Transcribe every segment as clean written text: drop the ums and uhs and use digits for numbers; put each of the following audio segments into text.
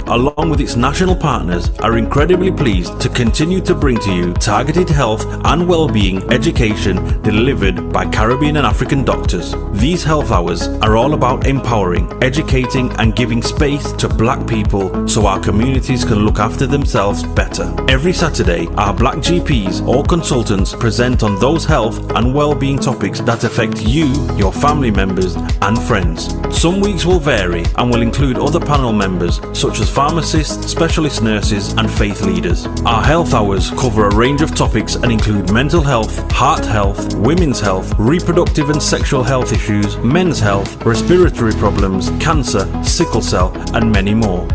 along with its national partners, are incredibly pleased to continue to bring to you targeted health and well-being education delivered by Caribbean and African doctors. These health hours are all about empowering, educating and giving space to Black people so our communities can look after themselves better. Every Saturday, our Black GPs or consultants present on those health and well-being topics that affect you, your family members and friends. Some weeks will vary and will include other panel members such as pharmacists, specialist nurses and faith leaders. Our health hours cover a range of topics and include mental health, heart health, women's health, reproductive and sexual health issues, men's health, respiratory problems, cancer, sickle cell and many more.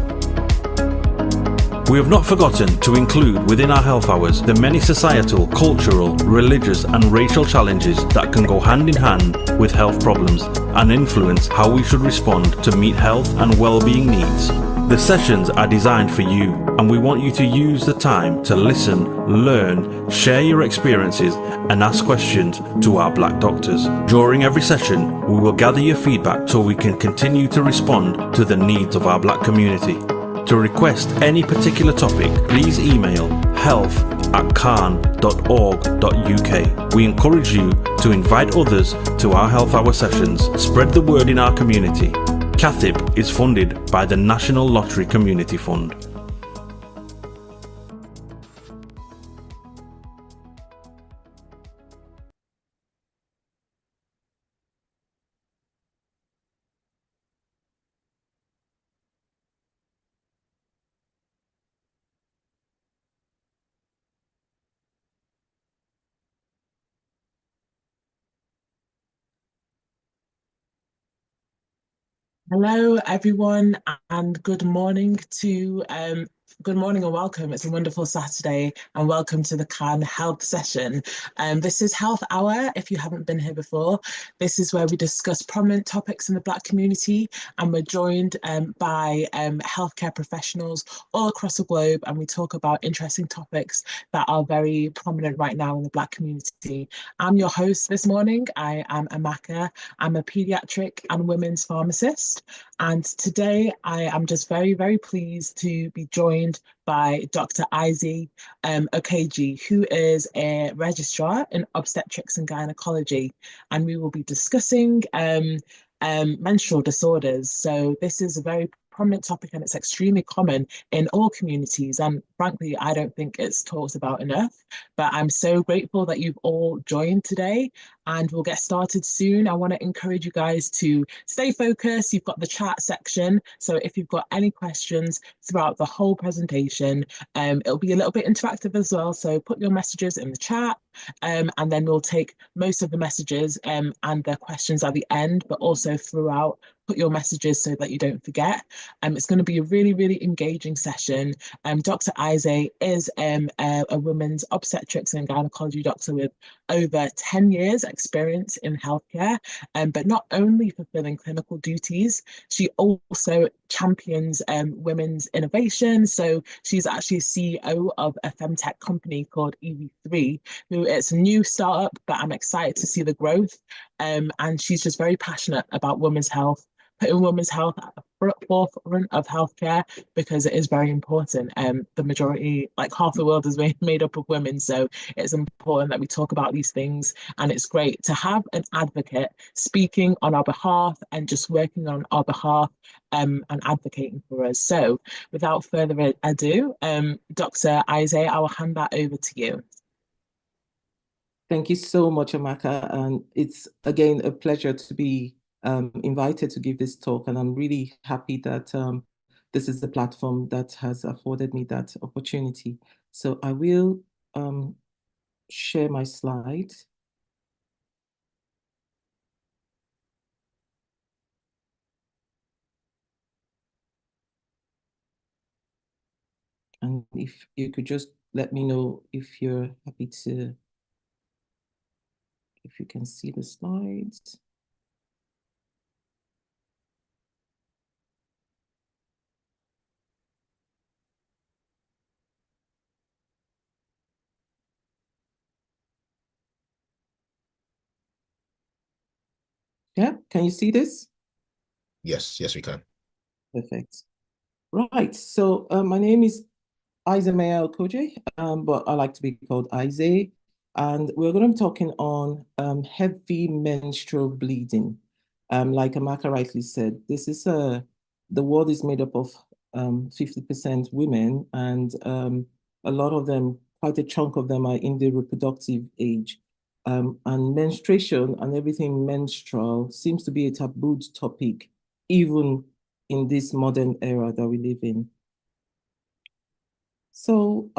We have not forgotten to include within our health hours the many societal, cultural, religious and racial challenges that can go hand in hand with health problems and influence how we should respond to meet health and well-being needs. The sessions are designed for you and we want you to use the time to listen, learn, share your experiences and ask questions to our Black doctors. During every session, we will gather your feedback so we can continue to respond to the needs of our Black community. To request any particular topic, please email health@cahn.org.uk. We encourage you to invite others to our health hour sessions. Spread the word in our community. CAHN is funded by the National Lottery Community Fund. Hello, everyone, and good morning and welcome. It's a wonderful Saturday, and welcome to the CAHN Health Session. This is Health Hour. If you haven't been here before, this is where we discuss prominent topics in the Black community, and we're joined by healthcare professionals all across the globe, and we talk about interesting topics that are very prominent right now in the Black community. I'm your host this morning. I am Amaka. I'm a paediatric and women's pharmacist. And today I am just very, very pleased to be joined by Dr. Aizemea Okeji, who is a registrar in obstetrics and gynecology. And we will be discussing menstrual disorders. So this is a very prominent topic and it's extremely common in all communities. And frankly, I don't think it's talked about enough, but I'm so grateful that you've all joined today and we'll get started soon. I want to encourage you guys to stay focused. You've got the chat section. So if you've got any questions throughout the whole presentation, it'll be a little bit interactive as well. So put your messages in the chat and then we'll take most of the messages and the questions at the end, but also throughout. Put your messages so that you don't forget. It's going to be a really, really engaging session. Dr. Aizemea is a women's obstetrics and gynecology doctor with over 10 years experience in healthcare, but not only fulfilling clinical duties, she also champions women's innovation. So she's actually CEO of a femtech company called EV3, who it's a new startup, but I'm excited to see the growth. And she's just very passionate about women's health, putting women's health at the forefront of healthcare because it is very important. The majority, like half the world, is made up of women, so it's important that we talk about these things. And it's great to have an advocate speaking on our behalf and just working on our behalf and advocating for us. So, without further ado, Dr. Aizemea, I will hand that over to you. Thank you so much, Amaka, and it's again a pleasure to be invited to give this talk, and I'm really happy that this is the platform that has afforded me that opportunity. So I will share my slide. And if you could just let me know if you're happy to, if you can see the slides. Yeah, can you see this? Yes, we can. Perfect. Right. So my name is Aizemea Okoje, but I like to be called Aize. And we're going to be talking on heavy menstrual bleeding. Like Amaka rightly said, the world is made up of 50% women, and a lot of them, quite a chunk of them, are in the reproductive age. And menstruation and everything menstrual seems to be a tabooed topic, even in this modern era that we live in. So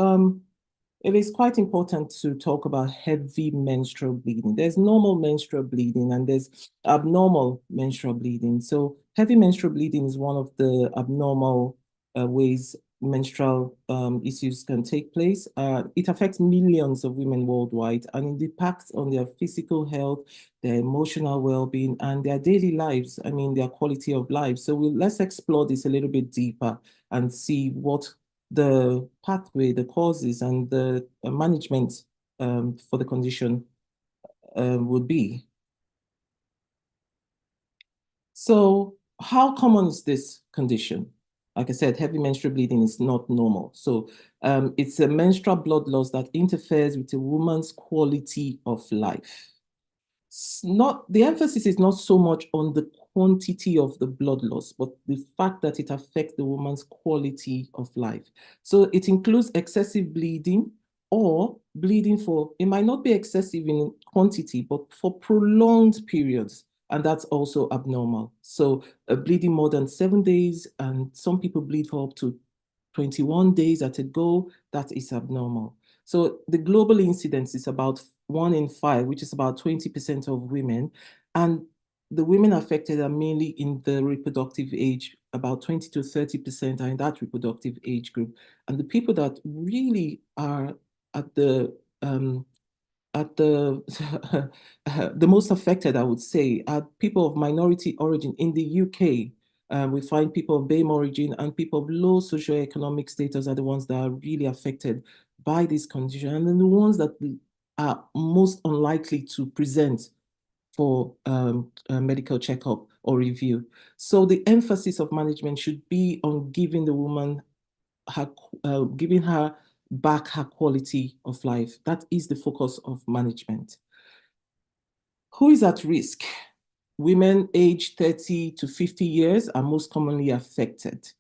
it is quite important to talk about heavy menstrual bleeding. There's normal menstrual bleeding and there's abnormal menstrual bleeding. So heavy menstrual bleeding is one of the abnormal ways menstrual issues can take place. It affects millions of women worldwide, and it impacts on their physical health, their emotional well-being, and their daily lives. I mean, their quality of life. So let's explore this a little bit deeper and see what the pathway, the causes, and the management for the condition would be. So how common is this condition? Like I said, heavy menstrual bleeding is not normal. So it's a menstrual blood loss that interferes with a woman's quality of life. The emphasis is not so much on the quantity of the blood loss, but the fact that it affects the woman's quality of life. So it includes excessive bleeding or bleeding it might not be excessive in quantity, but for prolonged periods. And that's also abnormal. So bleeding more than 7 days, and some people bleed for up to 21 days at a go, that is abnormal. So the global incidence is about 1 in 5, which is about 20% of women. And the women affected are mainly in the reproductive age, about 20 to 30% are in that reproductive age group. And the people that really are at the the most affected, I would say, are people of minority origin in the UK. We find people of BAME origin and people of low socioeconomic status are the ones that are really affected by this condition, and then the ones that are most unlikely to present for a medical checkup or review. So the emphasis of management should be on giving the woman giving her back her quality of life. That is the focus of management. Who is at risk? Women aged 30 to 50 years are most commonly affected.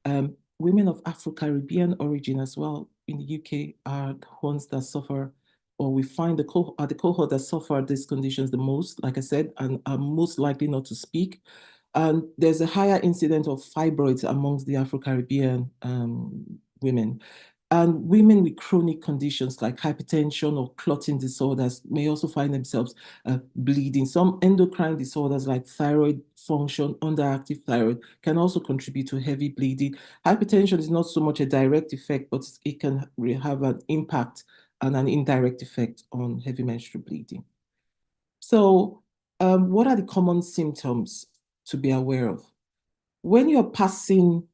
Women of Afro-Caribbean origin as well in the UK are the ones that suffer, or we find the cohort that suffer these conditions the most, like I said, and are most likely not to speak. And there's a higher incidence of fibroids amongst the Afro-Caribbean women. And women with chronic conditions like hypertension or clotting disorders may also find themselves bleeding. Some endocrine disorders like thyroid function, underactive thyroid, can also contribute to heavy bleeding. Hypertension is not so much a direct effect, but it can have an impact and an indirect effect on heavy menstrual bleeding. So what are the common symptoms to be aware of? When you're passing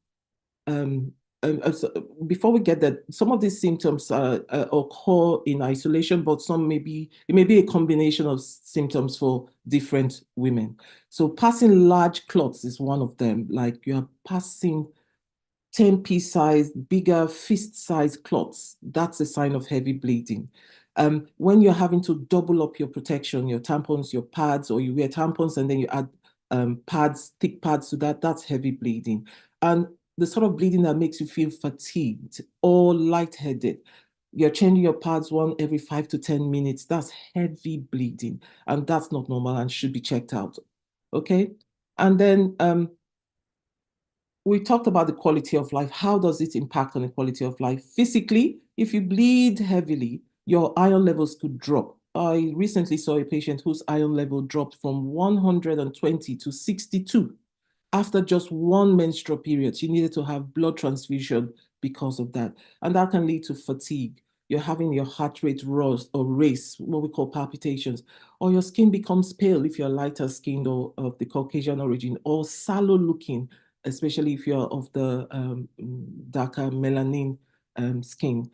so before we get that, some of these symptoms occur in isolation, but it may be a combination of symptoms for different women. So passing large clots is one of them, like you are passing 10p size, bigger fist size clots. That's a sign of heavy bleeding. When you're having to double up your protection, your tampons, your pads, or you wear tampons and then you add pads, thick pads to that, that's heavy bleeding. And the sort of bleeding that makes you feel fatigued or lightheaded. You're changing your pads one every 5 to 10 minutes. That's heavy bleeding, and that's not normal and should be checked out. Okay. And then we talked about the quality of life. How does it impact on the quality of life? Physically, if you bleed heavily, your iron levels could drop. I recently saw a patient whose iron level dropped from 120 to 62 after just one menstrual period. She needed to have blood transfusion because of that. And that can lead to fatigue. You're having your heart rate race, what we call palpitations, or your skin becomes pale if you're lighter skinned or of the Caucasian origin, or sallow looking, especially if you're of the darker melanin skin.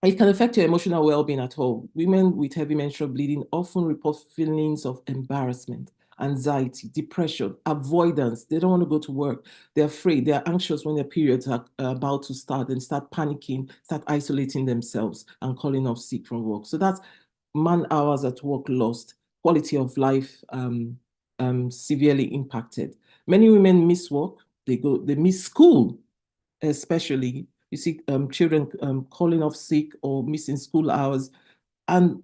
It can affect your emotional well-being at all. Women with heavy menstrual bleeding often report feelings of embarrassment, anxiety, depression, avoidance. They don't want to go to work. They're afraid. They're anxious when their periods are about to start and start panicking, start isolating themselves and calling off sick from work. So that's man hours at work lost, quality of life severely impacted. Many women miss work. They miss school, especially. You see children calling off sick or missing school hours, and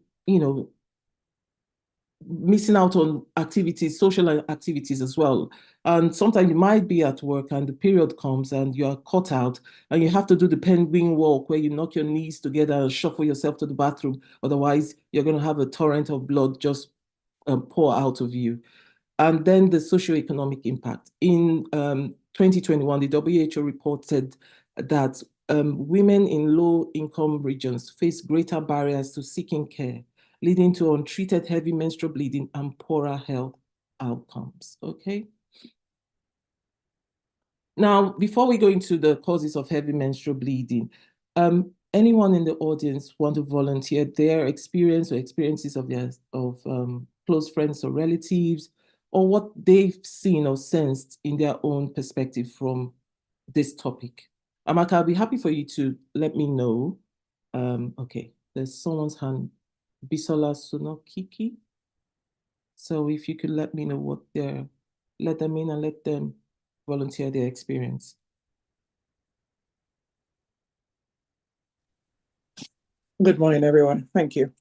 missing out on activities, social activities as well. And sometimes you might be at work and the period comes and you are caught out and you have to do the penguin walk where you knock your knees together and shuffle yourself to the bathroom. Otherwise, you're going to have a torrent of blood just pour out of you. And then the socioeconomic impact. In 2021, the WHO reported that women in low-income regions face greater barriers to seeking care, leading to untreated heavy menstrual bleeding and poorer health outcomes. Okay. Now, before we go into the causes of heavy menstrual bleeding, anyone in the audience want to volunteer their experience or experiences of close friends or relatives, or what they've seen or sensed in their own perspective from this topic? Amaka, I'll be happy for you to let me know. Okay, there's someone's hand, Bisola Sunokiki. So if you could let me know let them in and let them volunteer their experience. Good morning, everyone. Thank you.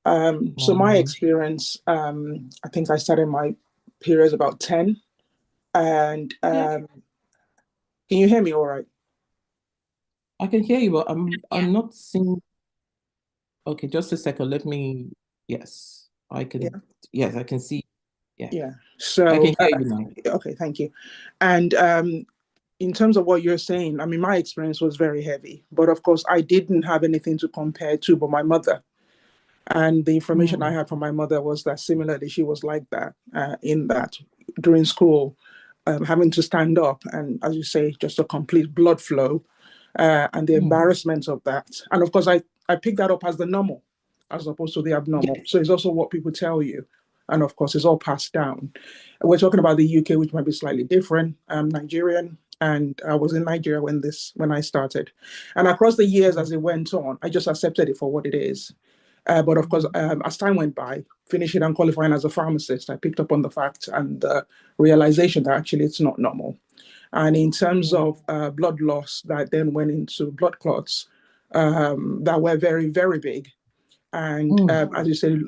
So my experience, I think I started my periods about 10. And can you hear me all right? I can hear you, but I'm not seeing. Okay, just a second. Yes, I can. Yes, I can see. Yeah. So I can hear you now. Okay, thank you. And in terms of what you're saying, I mean, my experience was very heavy, but of course I didn't have anything to compare to but my mother. And the information I had from my mother was that similarly, she was like that, in that during school, having to stand up and, as you say, just a complete blood flow, and the embarrassment of that. And of course, I picked that up as the normal, as opposed to the abnormal. So it's also what people tell you. And of course, it's all passed down. We're talking about the UK, which might be slightly different. I'm Nigerian, and I was in Nigeria when I started. And across the years, as it went on, I just accepted it for what it is. But of course, as time went by, finishing and qualifying as a pharmacist, I picked up on the fact and the realization that actually it's not normal. And in terms of blood loss, that then went into blood clots that were very, very big. And as you said,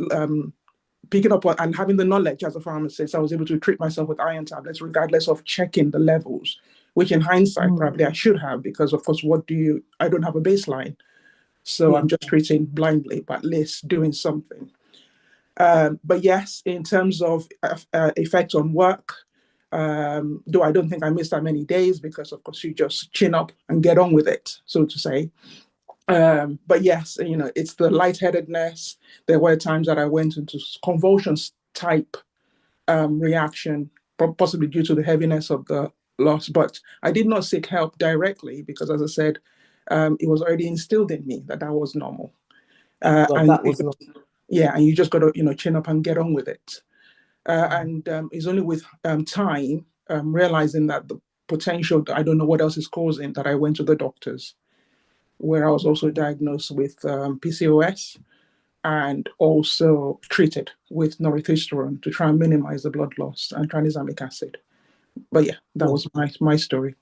picking up on and having the knowledge as a pharmacist, I was able to treat myself with iron tablets, regardless of checking the levels, which in hindsight, probably I should have, because of course, I don't have a baseline. So I'm just treating blindly, but at least doing something. But yes, in terms of effect on work, though I don't think I missed that many days, because of course you just chin up and get on with it, so to say. But yes, it's the lightheadedness. There were times that I went into convulsions type reaction, possibly due to the heaviness of the loss. But I did not seek help directly because, as I said, it was already instilled in me that was normal. And you just got to chin up and get on with it. And it's only with time, realizing that the potential, I don't know what else is causing, that I went to the doctors, where I was also diagnosed with PCOS and also treated with norethistron to try and minimize the blood loss and tranexamic acid. But yeah, that was my story.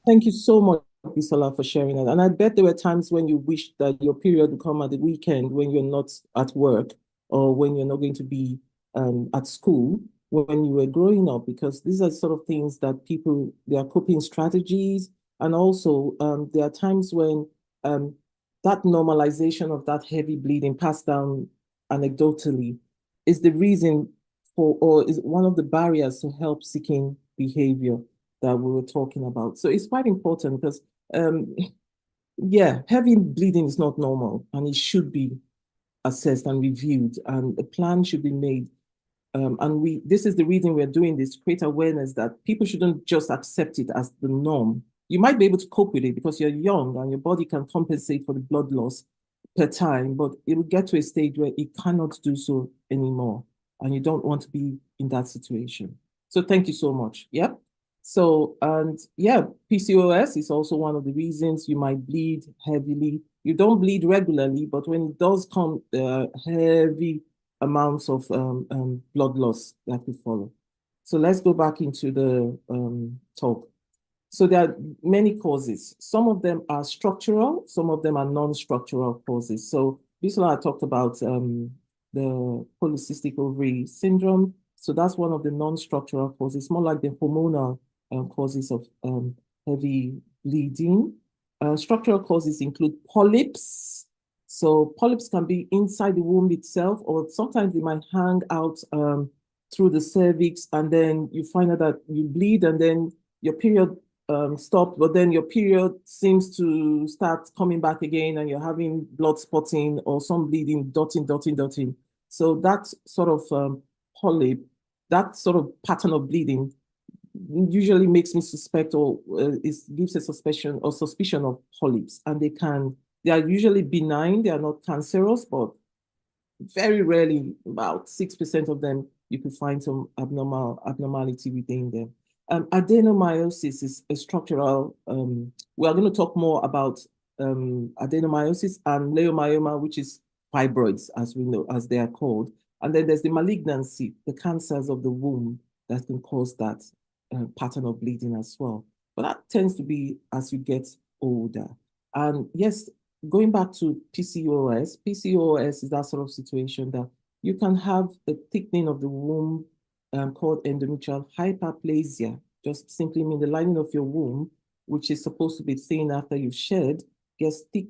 Thank you so much, Bisola, for sharing that. And I bet there were times when you wished that your period would come at the weekend when you're not at work or when you're not going to be at school when you were growing up, because these are sort of things that they are coping strategies. And also there are times when that normalization of that heavy bleeding passed down anecdotally is the reason or is one of the barriers to help seeking behavior that we were talking about. So it's quite important because, heavy bleeding is not normal and it should be assessed and reviewed, and a plan should be made. This is the reason we're doing this, to create awareness that people shouldn't just accept it as the norm. You might be able to cope with it because you're young and your body can compensate for the blood loss per time, but it will get to a stage where it cannot do so anymore. And you don't want to be in that situation. So thank you so much. Yep. So, and yeah, PCOS is also one of the reasons you might bleed heavily. You don't bleed regularly, but when it does come, heavy amounts of blood loss that will follow. So let's go back into the talk. So there are many causes. Some of them are structural, some of them are non-structural causes. So this one I talked about the polycystic ovary syndrome. So that's one of the non-structural causes, more like the hormonal causes of heavy bleeding. Structural causes include polyps. So polyps can be inside the womb itself, or sometimes they might hang out through the cervix, and then you find out that you bleed, and then your period stopped, but then your period seems to start coming back again, and you're having blood spotting or some bleeding, dotting. So that sort of polyp, that sort of pattern of bleeding usually makes me suspect or gives a suspicion of polyps, and they are usually benign, they are not cancerous, but very rarely, about 6% of them, you could find some abnormality within them. Adenomyosis is a structural, we are going to talk more about adenomyosis and leiomyoma, which is fibroids, as we know, as they are called. And then there's the malignancy, the cancers of the womb that can cause that pattern of bleeding as well. But that tends to be as you get older. And yes, going back to PCOS is that sort of situation that you can have a thickening of the womb called endometrial hyperplasia. Just simply mean the lining of your womb, which is supposed to be thin after you've shed, gets thick,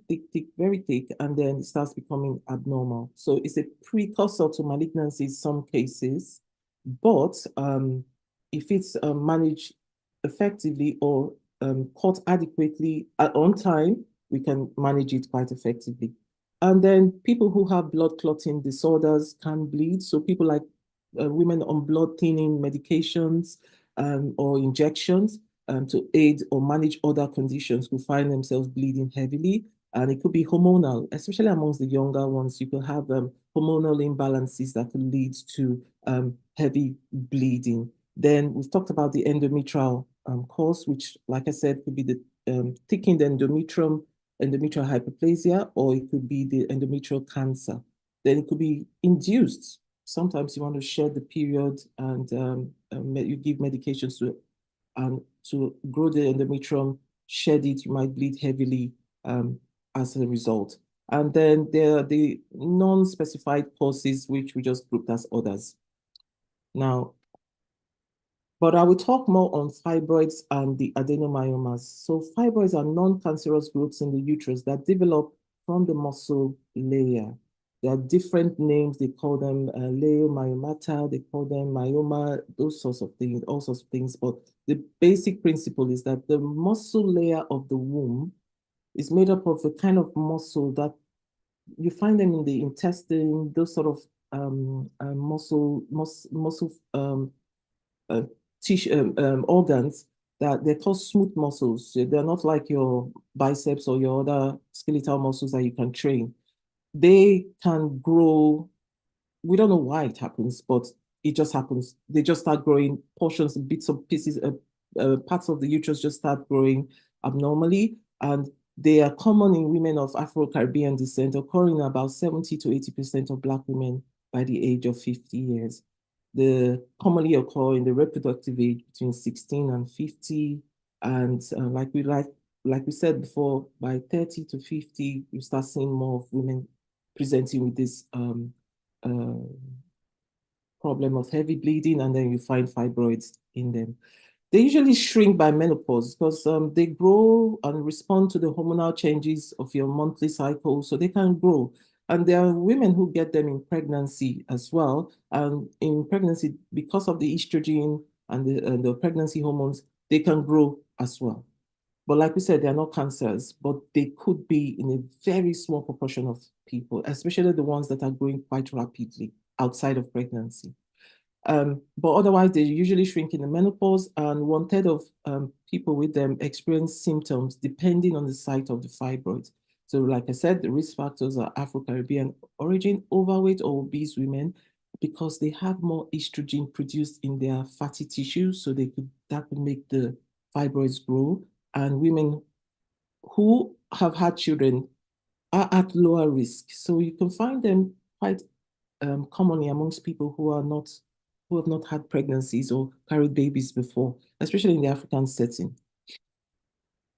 very thick, and then it starts becoming abnormal. So it's a precursor to malignancy in some cases, but if it's managed effectively or caught adequately on time, we can manage it quite effectively. And then people who have blood clotting disorders can bleed. So people like women on blood thinning medications or injections to aid or manage other conditions who find themselves bleeding heavily. And it could be hormonal, especially amongst the younger ones. You could have hormonal imbalances that could lead to heavy bleeding. Then we've talked about the endometrial cause, which, like I said, could be the thickened endometrial hyperplasia, or it could be the endometrial cancer. Then it could be induced. Sometimes you want to shed the period, and you give medications to grow the endometrium, shed it, you might bleed heavily as a result. And then there are the non-specified causes, which we just grouped as others. Now, but I will talk more on fibroids and the adenomyomas. So fibroids are non-cancerous growths in the uterus that develop from the muscle layer. There are different names. They call them leiomyomata, they call them myoma, those sorts of things, all sorts of things. But the basic principle is that the muscle layer of the womb is made up of a kind of muscle that you find them in the intestine, those sort of tissue organs that they're called smooth muscles. So they're not like your biceps or your other skeletal muscles that you can train. They can grow. We don't know why it happens, but it just happens. They just start growing. Portions, bits of pieces, parts of the uterus just start growing abnormally, and they are common in women of Afro-Caribbean descent, occurring in about 70 to 80% of Black women by the age of 50 years. They commonly occur in the reproductive age between 16 and 50. And like we said before, by 30 to 50, you start seeing more of women presenting with this problem of heavy bleeding, and then you find fibroids in them. They usually shrink by menopause because they grow and respond to the hormonal changes of your monthly cycle, so they can grow. And there are women who get them in pregnancy as well. And in pregnancy, because of the estrogen and the pregnancy hormones, they can grow as well. But like we said, they are not cancers, but they could be in a very small proportion of people, especially the ones that are growing quite rapidly outside of pregnancy. But otherwise, they usually shrink in the menopause, and 1/3 of people with them experience symptoms depending on the site of the fibroids. So like I said, the risk factors are Afro-Caribbean origin, overweight or obese women, because they have more estrogen produced in their fatty tissue, so that could make the fibroids grow. And women who have had children are at lower risk. So you can find them quite commonly amongst people who have not had pregnancies or carried babies before, especially in the African setting.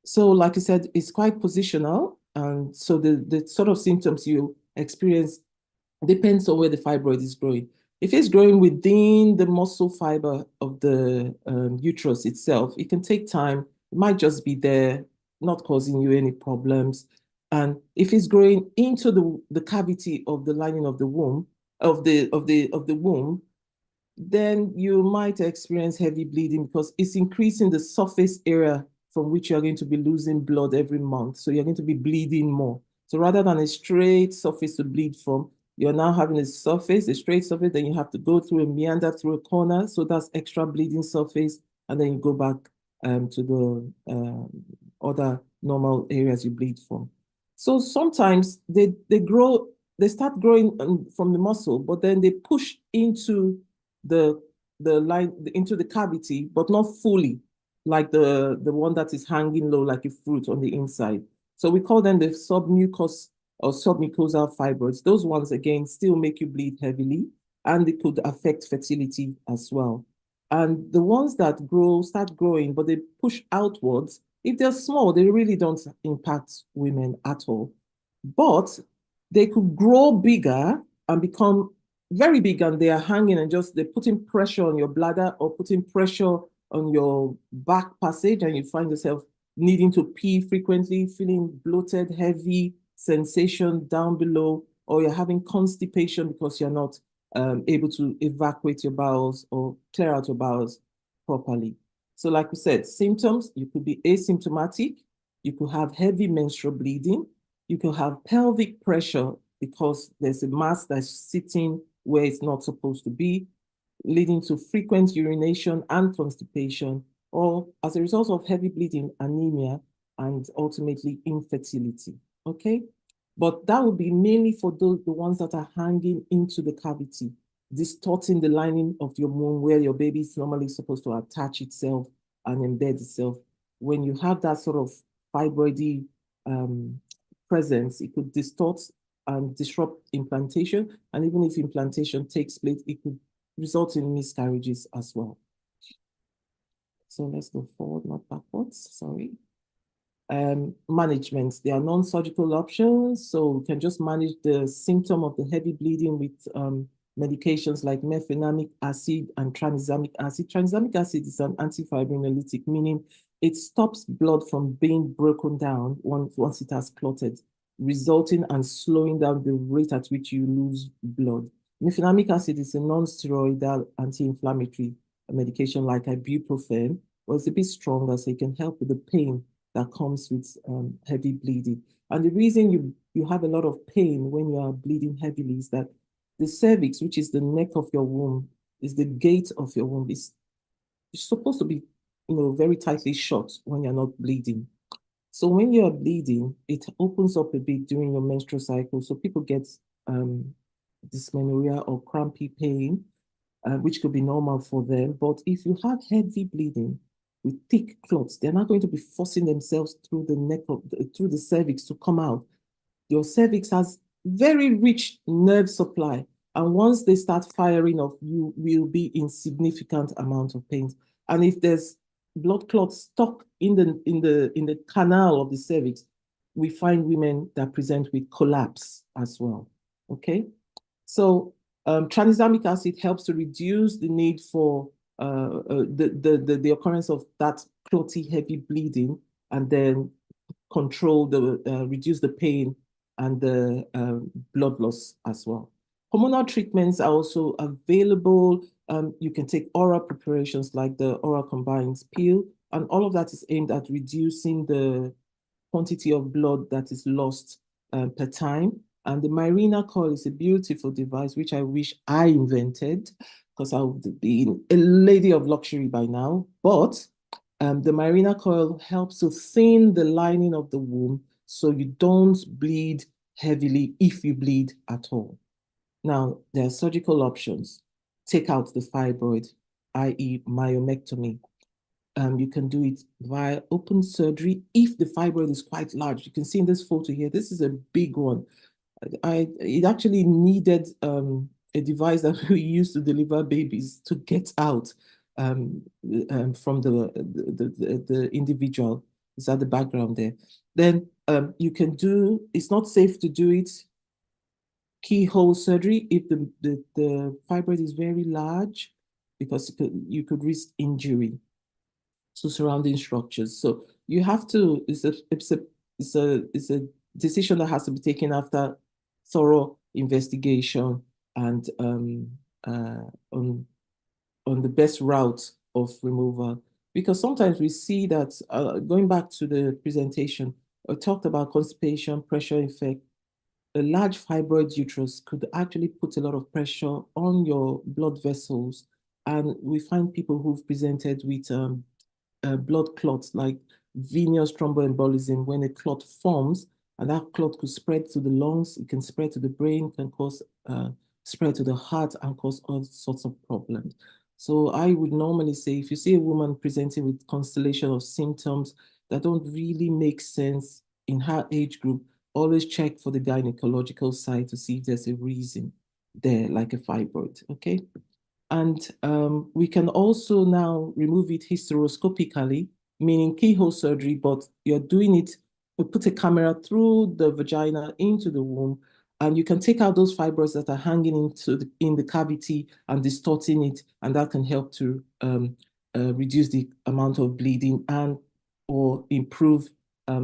So like I said, it's quite positional. And so the sort of symptoms you experience depends on where the fibroid is growing. If it's growing within the muscle fiber of the uterus itself, it can take time. It might just be there, not causing you any problems. And if it's growing into the cavity of the lining of the womb, then you might experience heavy bleeding because it's increasing the surface area from which you're going to be losing blood every month. So you're going to be bleeding more. So rather than a straight surface to bleed from, you're now having a straight surface, then you have to go through a meander through a corner. So that's extra bleeding surface. And then you go back to the other normal areas you bleed from. So sometimes they start growing from the muscle, but then they push into the line into the cavity, but not fully, like the one that is hanging low like a fruit on the inside. So we call them the submucous or submucosal fibroids. Those ones, again, still make you bleed heavily, and they could affect fertility as well. And the ones that start growing, but they push outwards, if they're small, they really don't impact women at all. But they could grow bigger and become very big, and they are hanging and they're putting pressure on your bladder or putting pressure on your back passage, and you find yourself needing to pee frequently, feeling bloated, heavy sensation down below, or you're having constipation because you're not able to evacuate your bowels or clear out your bowels properly. So like we said, symptoms, you could be asymptomatic, you could have heavy menstrual bleeding, you could have pelvic pressure because there's a mass that's sitting where it's not supposed to be, leading to frequent urination and constipation, or as a result of heavy bleeding, anemia, and ultimately infertility, okay? But that would be mainly for the ones that are hanging into the cavity, distorting the lining of your womb where your baby is normally supposed to attach itself and embed itself. When you have that sort of fibroidy presence, it could distort and disrupt implantation. And even if implantation takes place, it could result in miscarriages as well. So let's go forward, not backwards, sorry. Management, there are non-surgical options. So we can just manage the symptom of the heavy bleeding with medications like mefenamic acid and tranexamic acid. Tranexamic acid is an antifibrinolytic, meaning it stops blood from being broken down once it has clotted, resulting and slowing down the rate at which you lose blood. Mefenamic acid is a non-steroidal anti-inflammatory medication like ibuprofen, but it's a bit stronger, so it can help with the pain that comes with heavy bleeding. And the reason you have a lot of pain when you are bleeding heavily is that the cervix, which is the neck of your womb, is the gate of your womb. It's supposed to be, very tightly shut when you're not bleeding. So when you're bleeding, it opens up a bit during your menstrual cycle. So people get dysmenorrhea or crampy pain, which could be normal for them. But if you have heavy bleeding with thick clots, they're not going to be forcing themselves through the neck through the cervix to come out. Your cervix has very rich nerve supply, and once they start firing off, you will be in significant amount of pain. And if there's blood clots stuck in the canal of the cervix, we find women that present with collapse as well. Okay, so tranexamic acid helps to reduce the need for the occurrence of that clotty heavy bleeding, and then reduce the pain and the blood loss as well. Hormonal treatments are also available. You can take oral preparations like the oral combined pill, and all of that is aimed at reducing the quantity of blood that is lost per time. And the Mirena coil is a beautiful device, which I wish I invented, because I would be a lady of luxury by now. But the Mirena coil helps to thin the lining of the womb so you don't bleed heavily if you bleed at all. Now, there are surgical options. Take out the fibroid, i.e. myomectomy. You can do it via open surgery if the fibroid is quite large. You can see in this photo here, this is a big one. It actually needed a device that we use to deliver babies to get out from the individual. Is that the background there? Then you can do, it's not safe to do it keyhole surgery if the fibroid is very large, because you could risk injury to surrounding structures. So you have to, it's a decision that has to be taken after thorough investigation and on the best route of removal. Because sometimes we see that, going back to the presentation, I talked about constipation, pressure effect. A large fibroid uterus could actually put a lot of pressure on your blood vessels. And we find people who've presented with blood clots like venous thromboembolism. When a clot forms, and that clot could spread to the lungs, it can spread to the brain, can cause spread to the heart and cause all sorts of problems. So I would normally say, if you see a woman presenting with constellation of symptoms that don't really make sense in her age group, always check for the gynecological side to see if there's a reason there, like a fibroid, okay? And we can also now remove it hysteroscopically, meaning keyhole surgery, but you're doing it, we put a camera through the vagina into the womb, and you can take out those fibroids that are hanging in the cavity and distorting it, and that can help to reduce the amount of bleeding and or improve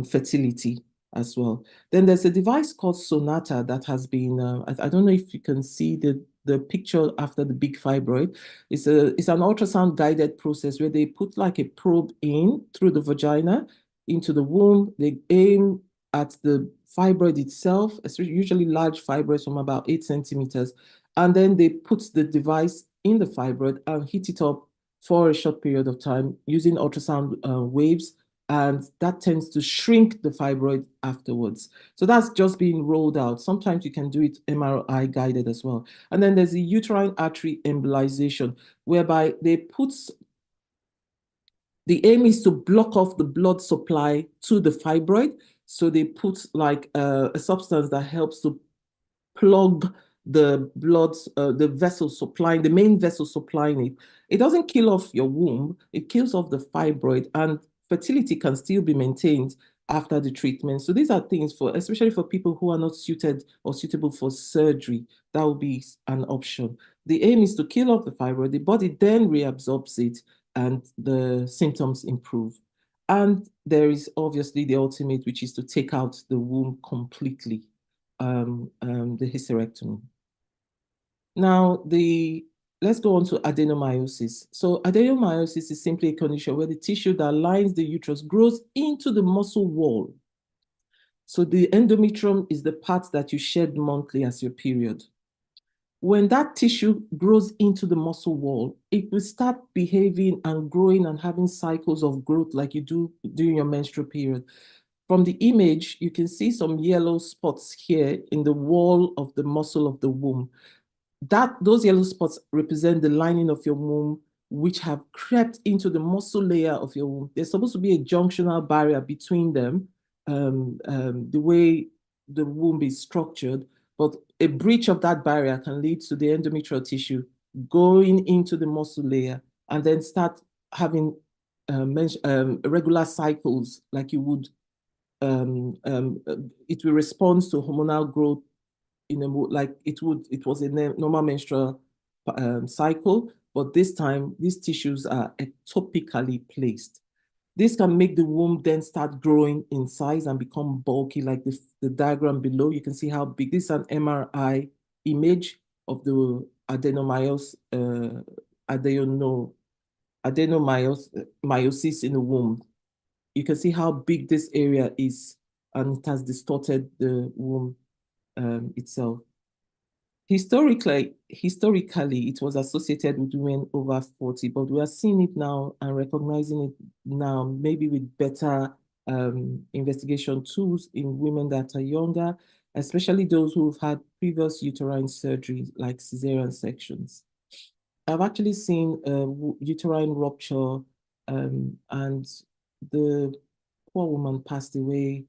fertility as well. Then there's a device called Sonata that has been, I don't know if you can see the picture after the big fibroid. It's an ultrasound guided process where they put like a probe in through the vagina into the womb. They aim at the fibroid itself, usually large fibroids from about 8 centimeters. And then they put the device in the fibroid and heat it up for a short period of time using ultrasound waves. And that tends to shrink the fibroid afterwards. So that's just being rolled out. Sometimes you can do it MRI guided as well. And then there's the uterine artery embolization, whereby they put, the aim is to block off the blood supply to the fibroid. So they put like a substance that helps to plug the blood, the vessel supplying, the main vessel supplying it. It doesn't kill off your womb, it kills off the fibroid, and fertility can still be maintained after the treatment. So these are things for, especially for people who are not suited or suitable for surgery, that will be an option. The aim is to kill off the fibroid, the body then reabsorbs it, and the symptoms improve. And there is obviously the ultimate, which is to take out the womb completely, the hysterectomy. Now, let's go on to adenomyosis. So adenomyosis is simply a condition where the tissue that lines the uterus grows into the muscle wall. So the endometrium is the part that you shed monthly as your period. When that tissue grows into the muscle wall, it will start behaving and growing and having cycles of growth like you do during your menstrual period. From the image, you can see some yellow spots here in the wall of the muscle of the womb. Those yellow spots represent the lining of your womb, which have crept into the muscle layer of your womb. There's supposed to be a junctional barrier between them, the way the womb is structured, but a breach of that barrier can lead to the endometrial tissue going into the muscle layer and then start having regular cycles like you would. It will respond to hormonal growth like it was a normal menstrual cycle, but this time these tissues are ectopically placed. This can make the womb then start growing in size and become bulky, like the diagram below. You can see how big. This is an MRI image of the adenomyosis in the womb. You can see how big this area is, and it has distorted the womb itself. Historically, it was associated with women over 40, but we are seeing it now and recognizing it now, maybe with better investigation tools in women that are younger. especially those who've had previous uterine surgery like cesarean sections. I've actually seen uterine rupture, and the poor woman passed away.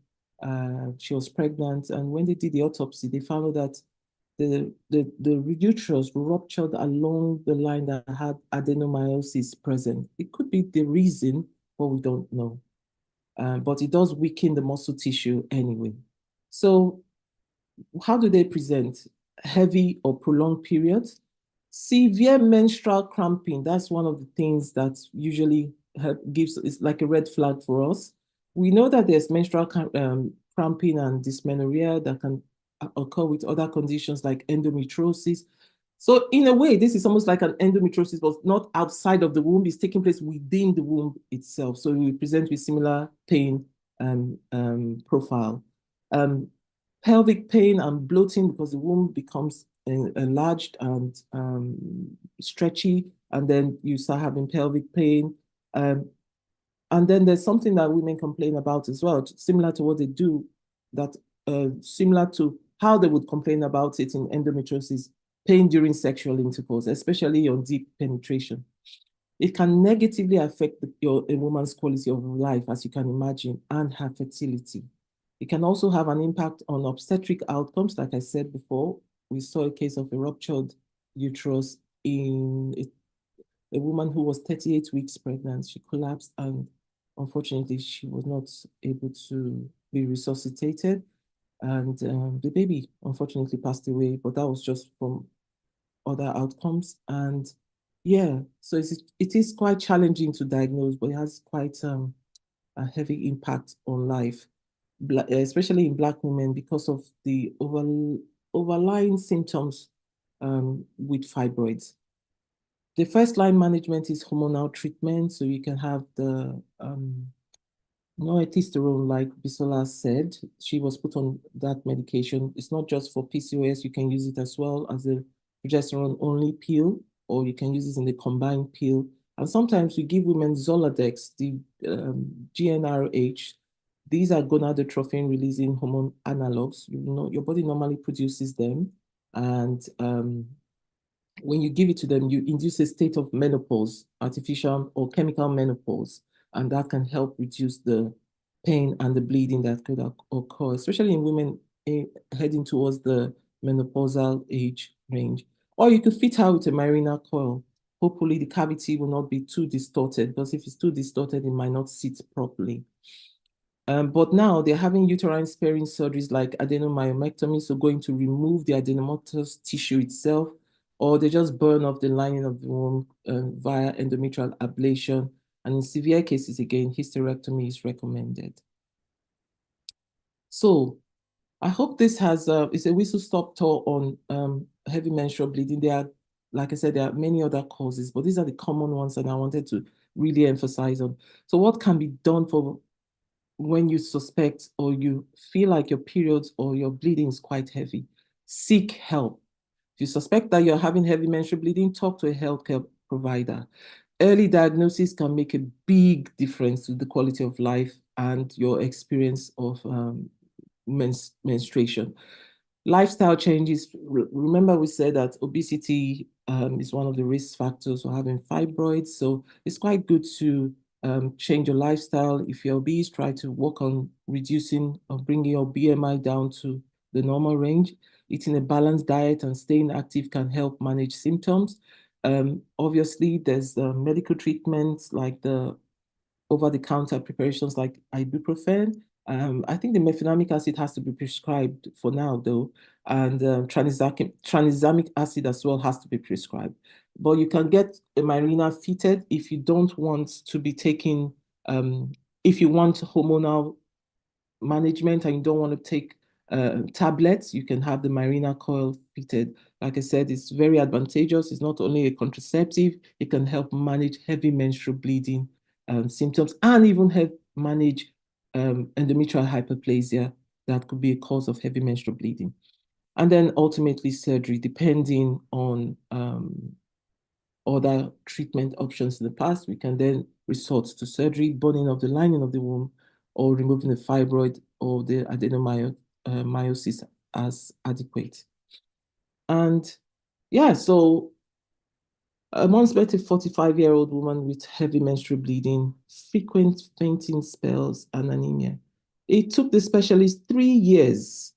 She was pregnant, and when they did the autopsy, they found out that the uterus ruptured along the line that had adenomyosis present. It could be the reason, but we don't know. But it does weaken the muscle tissue anyway. So how do they present? Heavy or prolonged periods? Severe menstrual cramping, that's one of the things that usually is like a red flag for us. We know that there's menstrual cramping and dysmenorrhea that can occur with other conditions like endometriosis. So in a way, this is almost like an endometriosis, but not outside of the womb. It's taking place within the womb itself. So we present with similar pain profile. Pelvic pain and bloating because the womb becomes enlarged and stretchy, and then you start having pelvic pain. And then there's something that women complain about as well, similar to what they do, that similar to how they would complain about it in endometriosis, pain during sexual intercourse, especially on deep penetration. It can negatively affect a woman's quality of life, as you can imagine, and her fertility. It can also have an impact on obstetric outcomes. Like I said before, we saw a case of a ruptured uterus in a woman who was 38 weeks pregnant. She collapsed, and unfortunately, she was not able to be resuscitated. And the baby unfortunately passed away, but that was just from other outcomes. And yeah, so it is quite challenging to diagnose, but it has quite a heavy impact on life, especially in Black women, because of the overlying symptoms with fibroids. The first line management is hormonal treatment. So you can have the norethistérone, like Bisola said. She was put on that medication. It's not just for PCOS. You can use it as well as a progesterone only pill, or you can use it in the combined pill. And sometimes we give women Zoladex, the GnRH. These are gonadotrophin releasing hormone analogs. You know, your body normally produces them, and when you give it to them, you induce a state of menopause, artificial or chemical menopause, and that can help reduce the pain and the bleeding that could occur, especially in women heading towards the menopausal age range. Or you could fit her with a Mirena coil. Hopefully the cavity will not be too distorted, because if it's too distorted, it might not sit properly. But now they're having uterine sparing surgeries like adenomyomectomy, so going to remove the adenomatous tissue itself, or they just burn off the lining of the womb via endometrial ablation. And in severe cases, again, hysterectomy is recommended. So I hope this has, it's a whistle-stop tour on heavy menstrual bleeding. There are, like I said, there are many other causes, but these are the common ones, and I wanted to really emphasize on. So what can be done for when you suspect or you feel like your periods or your bleeding is quite heavy? Seek help. If you suspect that you're having heavy menstrual bleeding, talk to a healthcare provider. Early diagnosis can make a big difference to the quality of life and your experience of menstruation. Lifestyle changes. Remember, we said that obesity is one of the risk factors for having fibroids. So it's quite good to change your lifestyle. If you're obese, try to work on reducing or bringing your BMI down to the normal range. Eating a balanced diet and staying active can help manage symptoms. Obviously, there's medical treatments like the over-the-counter preparations like ibuprofen. I think the mefenamic acid has to be prescribed for now, though, and tranexamic acid as well has to be prescribed. But you can get a Mirena fitted if you don't want to be taking, if you want hormonal management and you don't want to take tablets, you can have the Mirena coil fitted. Like I said, it's very advantageous. It's not only a contraceptive, it can help manage heavy menstrual bleeding symptoms, and even help manage endometrial hyperplasia that could be a cause of heavy menstrual bleeding. And then ultimately surgery, depending on other treatment options in the past. We can then resort to surgery, burning of the lining of the womb, or removing the fibroid or the adenomyosis as adequate. And yeah, so a month-better 45-year-old woman with heavy menstrual bleeding, frequent fainting spells, and anemia. It took the specialist 3 years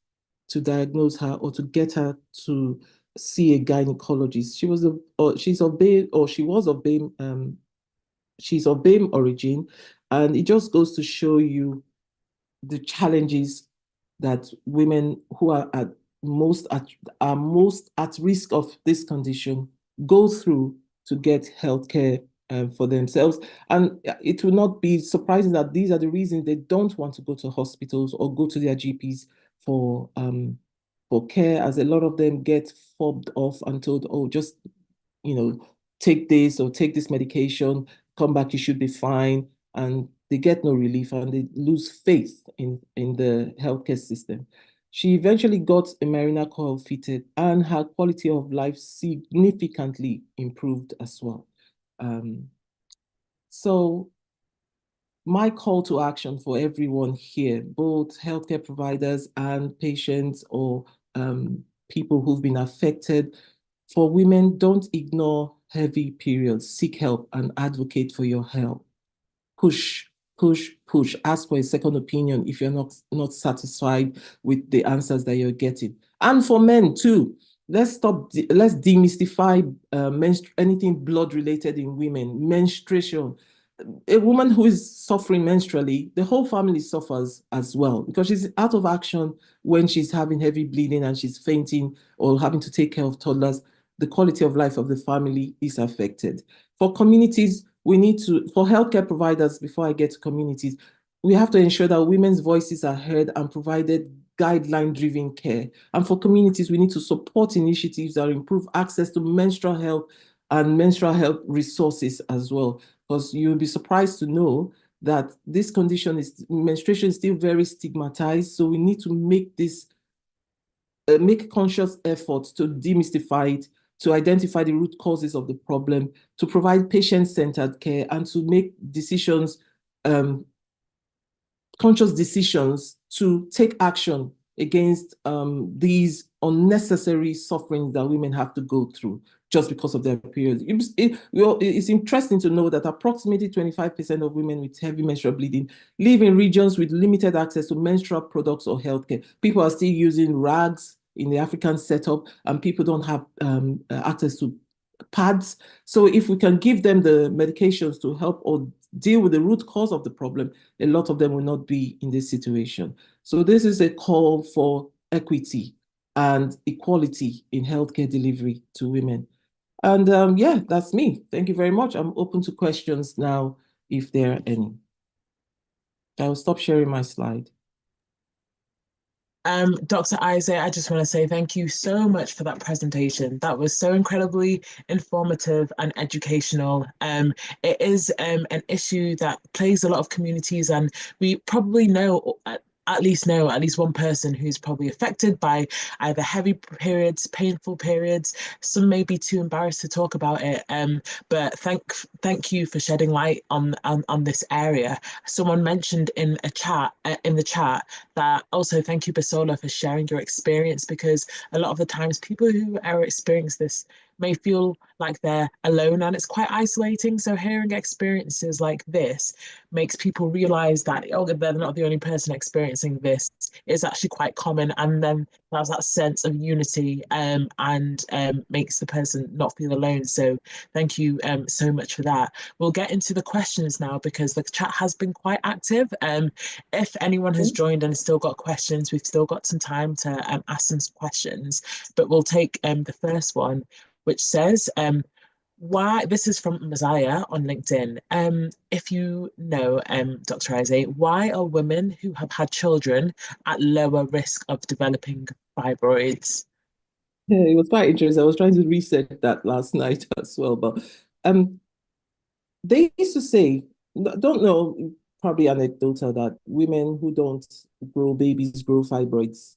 to diagnose her or to get her to see a gynecologist. She was she's of BAME, or she was of BAME, she's of BAME origin, and it just goes to show you the challenges that women who are most at risk of this condition go through to get healthcare for themselves. And it will not be surprising that these are the reasons they don't want to go to hospitals or go to their GPs for care, as a lot of them get fobbed off and told, oh, just take this or take this medication, come back, you should be fine. And they get no relief and they lose faith in the healthcare system. She eventually got a Marina coil fitted and her quality of life significantly improved as well. So my call to action for everyone here, both healthcare providers and patients or people who've been affected, for women, don't ignore heavy periods. Seek help and advocate for your health. Push, push, push. Ask for a second opinion if you're not satisfied with the answers that you're getting. And for men too, let's demystify anything blood related in women. Menstruation. A woman who is suffering menstrually, the whole family suffers as well, because she's out of action when she's having heavy bleeding and she's fainting or having to take care of toddlers. The quality of life of the family is affected. For communities, for healthcare providers, before I get to communities, we have to ensure that women's voices are heard and provided guideline-driven care. And for communities, we need to support initiatives that improve access to menstrual health and menstrual health resources as well. Because you'll be surprised to know that this condition menstruation is still very stigmatized. So we need to make conscious efforts to demystify it, to identify the root causes of the problem, to provide patient-centered care, and to make decisions, conscious decisions to take action against these unnecessary sufferings that women have to go through just because of their period. It's interesting to know that approximately 25% of women with heavy menstrual bleeding live in regions with limited access to menstrual products or healthcare. People are still using rags in the African setup, and people don't have access to pads. So if we can give them the medications to help or deal with the root cause of the problem, a lot of them will not be in this situation. So this is a call for equity and equality in healthcare delivery to women. And yeah, that's me. Thank you very much. I'm open to questions now, if there are any. I'll stop sharing my slide. Dr. Aizemea, I just want to say thank you so much for that presentation. That was so incredibly informative and educational. It is an issue that plagues a lot of communities, and we probably know at least one person who's probably affected by either heavy periods, painful periods. Some may be too embarrassed to talk about it. But thank you for shedding light on this area. Someone mentioned in the chat that also thank you, Basola, for sharing your experience, because a lot of the times people who are experiencing this may feel like they're alone and it's quite isolating. So hearing experiences like this makes people realize that, oh, they're not the only person experiencing this. It's actually quite common. And then there's that sense of unity and makes the person not feel alone. So thank you so much for that. We'll get into the questions now because the chat has been quite active. If anyone has joined and still got questions, we've still got some time to ask some questions, but we'll take the first one, which says, why, this is from Messiah on LinkedIn. If you know, Dr. Aizemea, why are women who have had children at lower risk of developing fibroids? Yeah, it was quite interesting. I was trying to research that last night as well, but they used to say, don't know, probably anecdotal, that women who don't grow babies grow fibroids.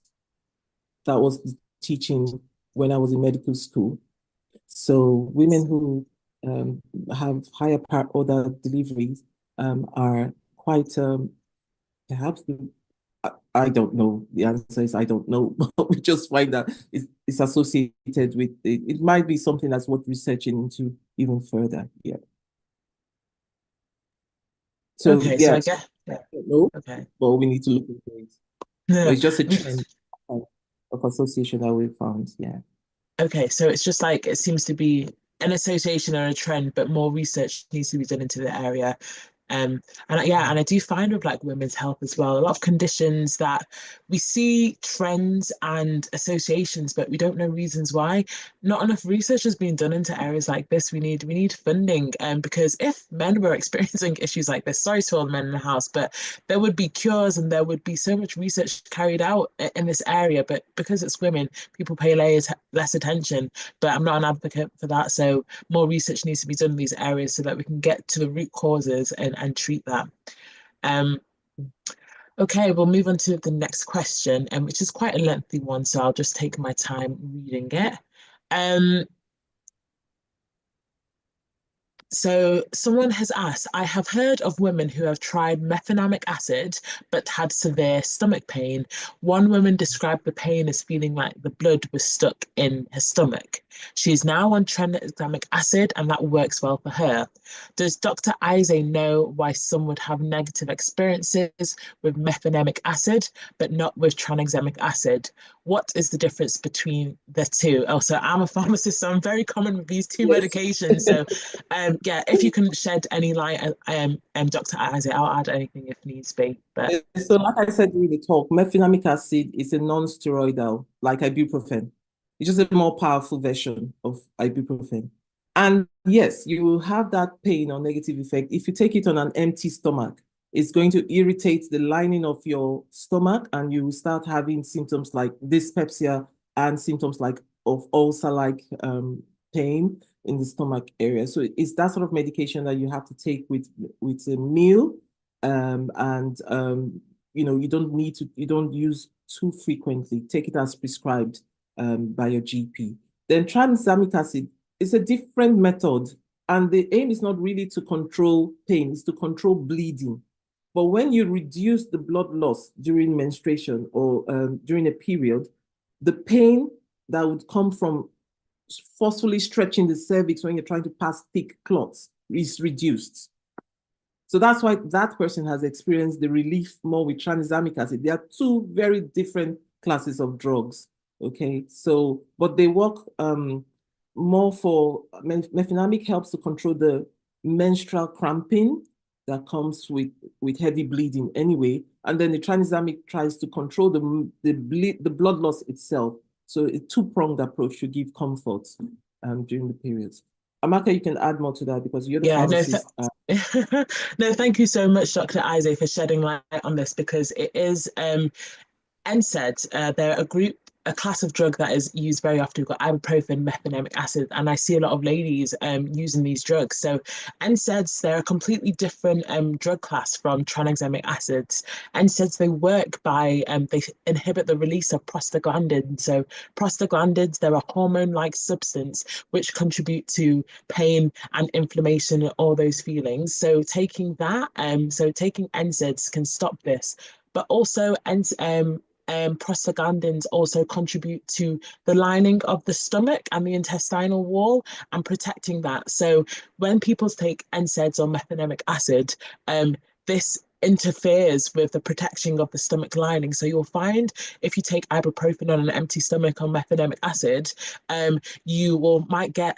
That was the teaching when I was in medical school. So women who have higher order deliveries are quite perhaps I don't know. The answer is I don't know. But we just find that it's associated with it. It might be something that's worth researching into even further. Yeah. So Okay, so yeah, I guess, I yeah, don't know, okay. but we need to look into it. But No, it's just a we, trend of association that we found. Yeah. okay, so it's just like it seems to be an association or a trend, but more research needs to be done into the area. And yeah, and I do find with like women's health as well, a lot of conditions that we see trends and associations, but we don't know reasons why. Not enough research has been done into areas like this. We need funding, because if men were experiencing issues like this, sorry to all the men in the house, but there would be cures and there would be so much research carried out in this area. But because it's women, people pay less attention. But I'm not an advocate for that, so more research needs to be done in these areas so that we can get to the root causes and treat that. Um, okay, we'll move on to the next question, which is quite a lengthy one, so I'll just take my time reading it. Um, So someone has asked, I have heard of women who have tried mefenamic acid but had severe stomach pain. One woman described the pain as feeling like the blood was stuck in her stomach. She is now on tranexamic acid and that works well for her. Does Dr. Isay know why some would have negative experiences with mefenamic acid but not with tranexamic acid? What is the difference between the two? Also, I'm a pharmacist, so I'm very common with these two Yes. medications. So yeah, if you can shed any light, Dr. Isaac, I'll add anything if needs be. But So, like I said during the talk, mefenamic acid is a non-steroidal, like ibuprofen. It's just a more powerful version of ibuprofen. And yes, you will have that pain or negative effect. If you take it on an empty stomach, it's going to irritate the lining of your stomach, and you will start having symptoms like dyspepsia and symptoms like of ulcer-like pain in the stomach area. So it's that sort of medication that you have to take with a meal, and you don't use too frequently. Take it as prescribed by your GP. Then tranexamic acid is a different method, and the aim is not really to control pain, it's to control bleeding. But when you reduce the blood loss during menstruation or during a period, the pain that would come from forcefully stretching the cervix when you're trying to pass thick clots is reduced. So that's why that person has experienced the relief more with tranexamic acid. There are two very different classes of drugs, okay? So, but they work more for, mefenamic helps to control the menstrual cramping that comes with heavy bleeding anyway. And then the tranexamic tries to control the blood loss itself. So a two-pronged approach to give comfort during the periods. Amaka, you can add more to that because you're the yeah, pharmacist. no, thank you so much, Dr. Isaac, for shedding light on this because it is NSAIDs, they're a class of drug that is used very often. We've got ibuprofen, mefenamic acid, and I see a lot of ladies using these drugs. So NSAIDs, they're a completely different drug class from tranexamic acids. NSAIDs, they work by, they inhibit the release of prostaglandins. So prostaglandins, they're a hormone-like substance which contribute to pain and inflammation and all those feelings. So taking that, taking NSAIDs can stop this, but also prostaglandins also contribute to the lining of the stomach and the intestinal wall and protecting that. So when people take NSAIDs or mefenamic acid, this interferes with the protection of the stomach lining. So you'll find if you take ibuprofen on an empty stomach or mefenamic acid, might get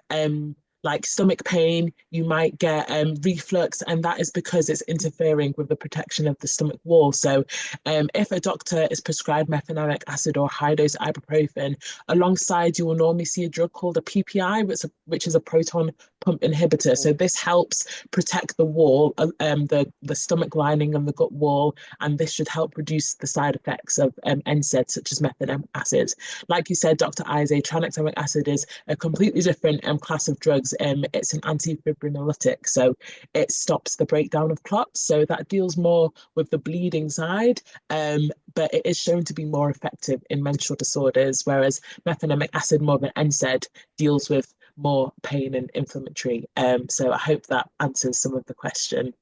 like stomach pain, you might get reflux, and that is because it's interfering with the protection of the stomach wall. So if a doctor is prescribed mefenamic acid or high dose ibuprofen, alongside you will normally see a drug called a PPI, which is a proton pump inhibitor. So this helps protect the wall, the stomach lining and the gut wall, and this should help reduce the side effects of NSAIDs such as mefenamic acid. Like you said, Dr. Isay, tranexamic acid is a completely different class of drugs. It's an antifibrinolytic, so it stops the breakdown of clots. So that deals more with the bleeding side, but it is shown to be more effective in menstrual disorders, whereas mefenamic acid, more of an NSAID, deals with more pain and inflammatory. So I hope that answers some of the question.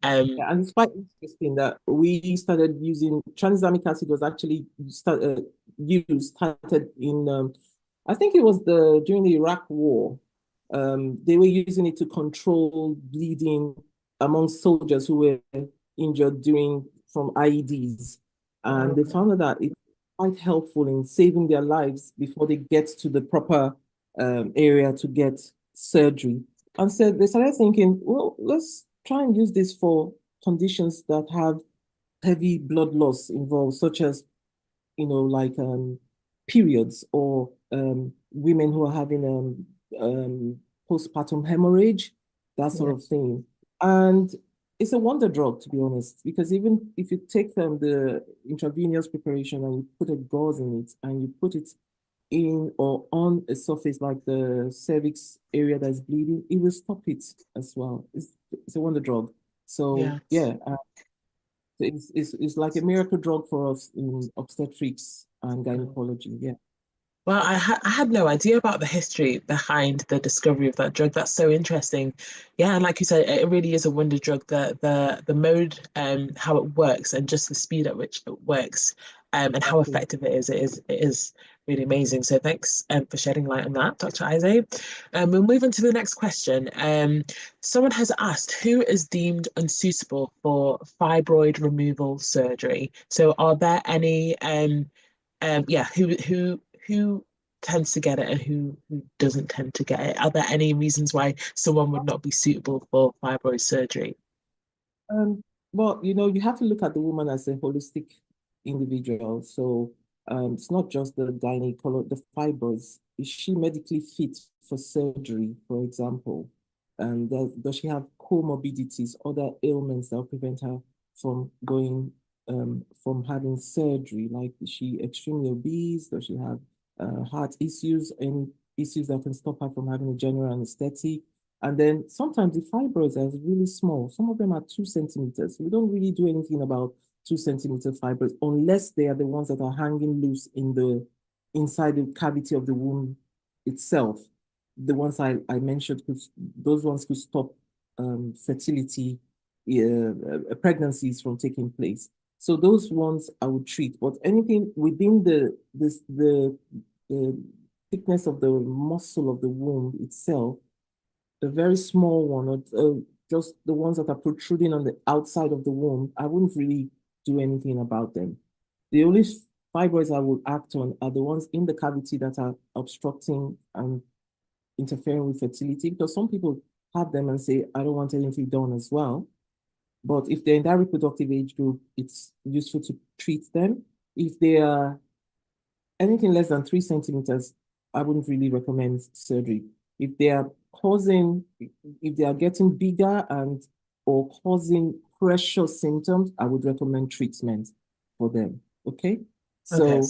Yeah, and it's quite interesting that we started using tranexamic acid was actually started in I think it was during the Iraq War. They were using it to control bleeding among soldiers who were injured from IEDs, and they found out that it's quite helpful in saving their lives before they get to the proper area to get surgery. And so they started thinking, well, let's try and use this for conditions that have heavy blood loss involved, such as, like periods or women who are having postpartum hemorrhage, that sort of thing. And it's a wonder drug, to be honest, because even if you take the intravenous preparation and you put a gauze in it and you put it in or on a surface like the cervix area that's bleeding, it will stop it as well. It's a wonder drug. So it's like a miracle drug for us in obstetrics and gynecology. Yeah. Well, I had no idea about the history behind the discovery of that drug. That's so interesting. Yeah, and like you said, it really is a wonder drug. The mode, how it works, and just the speed at which it works, and how effective it is really amazing. So thanks for shedding light on that, Dr. Isay. We'll move on to the next question. Someone has asked, who is deemed unsuitable for fibroid removal surgery? So are there any who tends to get it and who doesn't tend to get it? Are there any reasons why someone would not be suitable for fibroid surgery? Well, you have to look at the woman as a holistic individual. So it's not just the the fibroids. Is she medically fit for surgery, for example? And does she have comorbidities, other ailments that will prevent her from going from having surgery? Like, is she extremely obese? Does she have heart issues? Any issues that can stop her from having a general anesthetic? And then sometimes the fibroids are really small. Some of them are 2 centimeters. We don't really do anything about 2 centimeter fibroids unless they are the ones that are hanging loose inside the cavity of the womb itself. The ones I mentioned, those ones could stop fertility, pregnancies from taking place. So those ones I would treat. But anything within the thickness of the muscle of the womb itself, the very small one, or just the ones that are protruding on the outside of the womb, I wouldn't really do anything about them. The only fibroids I would act on are the ones in the cavity that are obstructing and interfering with fertility, because some people have them and say, I don't want anything done as well. But if they're in that reproductive age group, it's useful to treat them. If they are anything less than 3 centimeters, I wouldn't really recommend surgery. If they are getting bigger or causing pressure symptoms, I would recommend treatment for them. Okay. So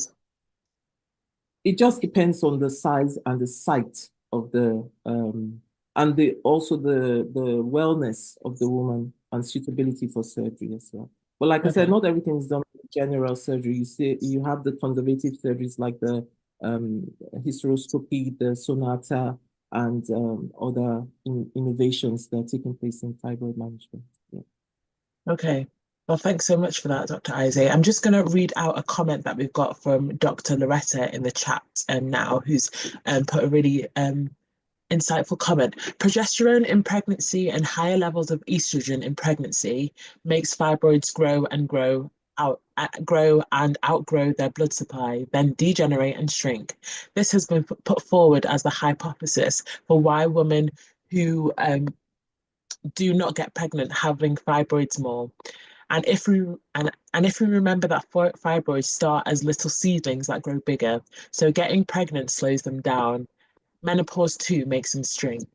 it just depends on the size and the site of the and also the wellness of the woman and suitability for surgery as well. But like I said, not everything is done with general surgery. You have the conservative surgeries like the hysteroscopy, the sonata, and other innovations that are taking place in fibroid management. Yeah. Okay. Well, thanks so much for that, Dr. Isay. I'm just going to read out a comment that we've got from Dr. Loretta in the chat now, who's put a really insightful comment. Progesterone in pregnancy and higher levels of estrogen in pregnancy makes fibroids grow and outgrow their blood supply, then degenerate and shrink. This has been put forward as the hypothesis for why women who do not get pregnant having fibroids more. And if we remember that fibroids start as little seedlings that grow bigger, so getting pregnant slows them down. Menopause too makes them shrink,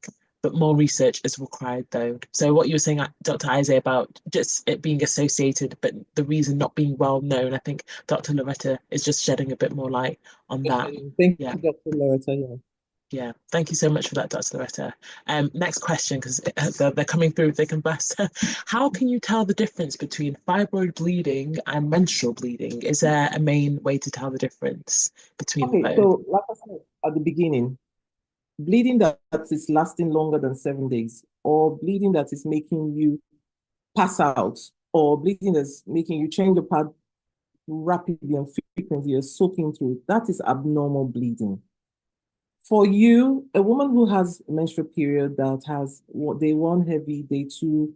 but more research is required though. So what you were saying, Dr. Isay, about just it being associated, but the reason not being well known, I think Dr. Loretta is just shedding a bit more light on that. Thank you, Dr. Loretta. Yeah. Yeah, thank you so much for that, Dr. Loretta. Next question, because they're coming through thick and fast. How can you tell the difference between fibroid bleeding and menstrual bleeding? Is there a main way to tell the difference between both? So like I said at the beginning, bleeding that is lasting longer than 7 days, or bleeding that is making you pass out, or bleeding is making you change your pad rapidly and frequently, you're soaking through, that is abnormal bleeding. For you, a woman who has a menstrual period that has day 1 heavy, day 2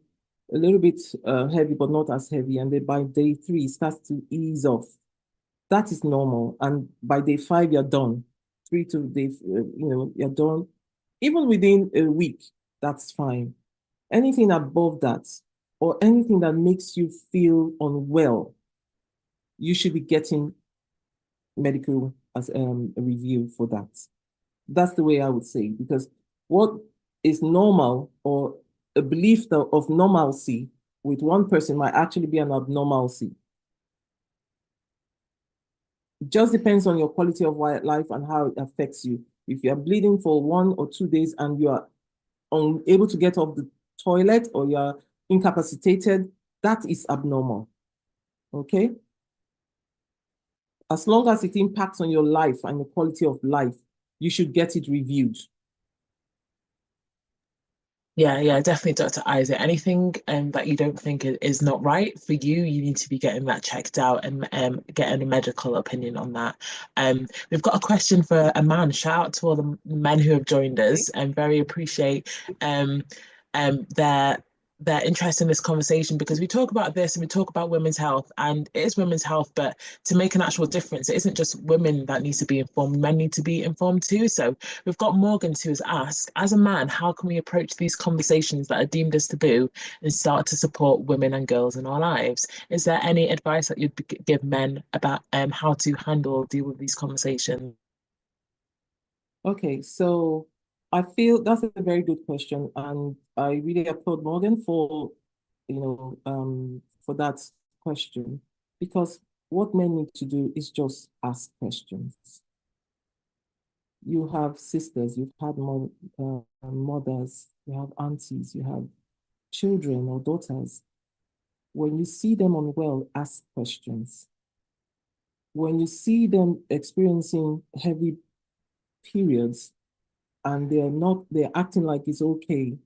a little bit heavy, but not as heavy, and then by day 3 starts to ease off, that is normal. And by day 5, you're done. 3 to day, you're done. Even within a week, that's fine. Anything above that, or anything that makes you feel unwell, you should be getting medical as a review for that. That's the way I would say, because what is normal, or a belief of normalcy with one person might actually be an abnormalcy. It just depends on your quality of life and how it affects you. If you're bleeding for 1 or 2 days and you are unable to get off the toilet, or you're incapacitated, that is abnormal, okay? As long as it impacts on your life and the quality of life, you should get it reviewed. Yeah, definitely, Dr. Isaac. Anything that you don't think is not right for you, you need to be getting that checked out and getting a medical opinion on that. We've got a question for a man. Shout out to all the men who have joined us, and very appreciate their interest in this conversation, because we talk about this and we talk about women's health, and it is women's health, but to make an actual difference, it isn't just women that needs to be informed, men need to be informed too. So we've got Morgan who has asked, as a man, how can we approach these conversations that are deemed as taboo and start to support women and girls in our lives? Is there any advice that you'd give men about how to deal with these conversations? Okay, so I feel that's a very good question, and I really applaud Morgan for, for that question, because what men need to do is just ask questions. You have sisters, you've had mothers, you have aunties, you have children or daughters. When you see them unwell, ask questions. When you see them experiencing heavy periods and they're acting like it's okay,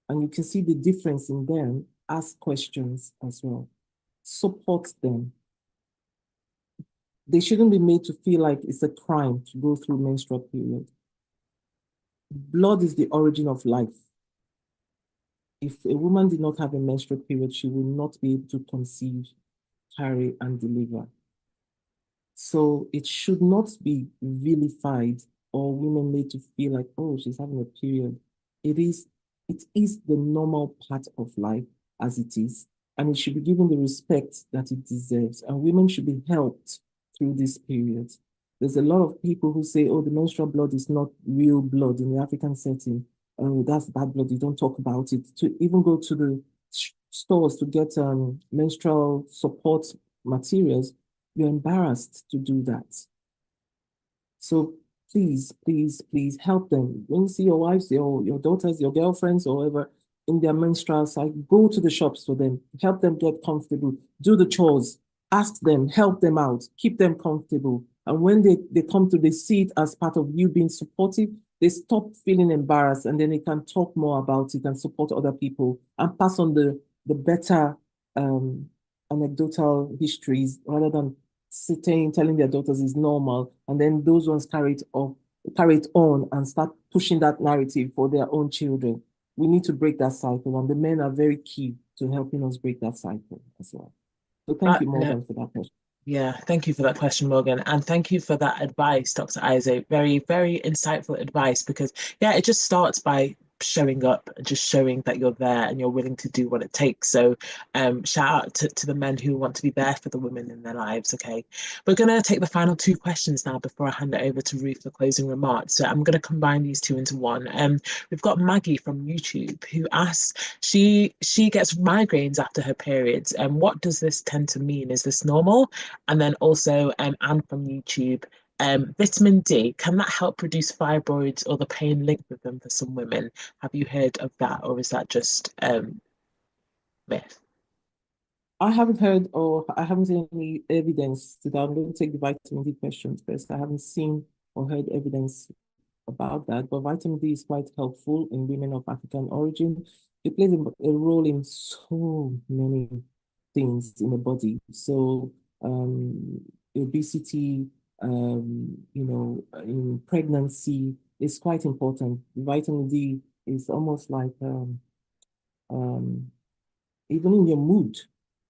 and you can see the difference in them, ask questions as well. Support them. They shouldn't be made to feel like it's a crime to go through menstrual period. Blood is the origin of life. If a woman did not have a menstrual period, she will not be able to conceive, carry, and deliver. So it should not be vilified or women made to feel like, oh, she's having a period. It is the normal part of life as it is, and it should be given the respect that it deserves. And women should be helped through this period. There's a lot of people who say, oh, the menstrual blood is not real blood in the African setting. Oh, that's bad blood, you don't talk about it. To even go to the stores to get menstrual support materials, you're embarrassed to do that. So please, please, please help them. When you see your wives, your daughters, your girlfriends, or whoever in their menstrual cycle, go to the shops for them, help them get comfortable, do the chores, ask them, help them out, keep them comfortable. And when they come to, they see it as part of you being supportive, they stop feeling embarrassed, and then they can talk more about it and support other people and pass on the better anecdotal histories, rather than telling their daughters is normal, and then those ones carry it on and start pushing that narrative for their own children. We need to break that cycle, and the men are very key to helping us break that cycle as well. So thank you, Morgan, for that question. Yeah, thank you for that question, Morgan. And thank you for that advice, Dr. Isaac. Very, very insightful advice, because, yeah, it just starts by showing up and just showing that you're there and you're willing to do what it takes. So shout out to the men who want to be there for the women in their lives. Okay, we're going to take the final 2 questions now before I hand it over to Ruth for closing remarks. So I'm going to combine these 2 into one. We've got Maggie from YouTube who asks, she gets migraines after her periods, and what does this tend to mean? Is this normal? And then also Anne from YouTube, vitamin D, can that help reduce fibroids or the pain linked with them for some women? Have you heard of that, or is that just myth? I haven't heard, or I haven't seen any evidence to that. I'm going to take the vitamin D questions first. I haven't seen or heard evidence about that, but vitamin D is quite helpful in women of African origin. it plays a role in so many things in the body. So obesity, in pregnancy is quite important. Vitamin D is almost like um, even in your mood,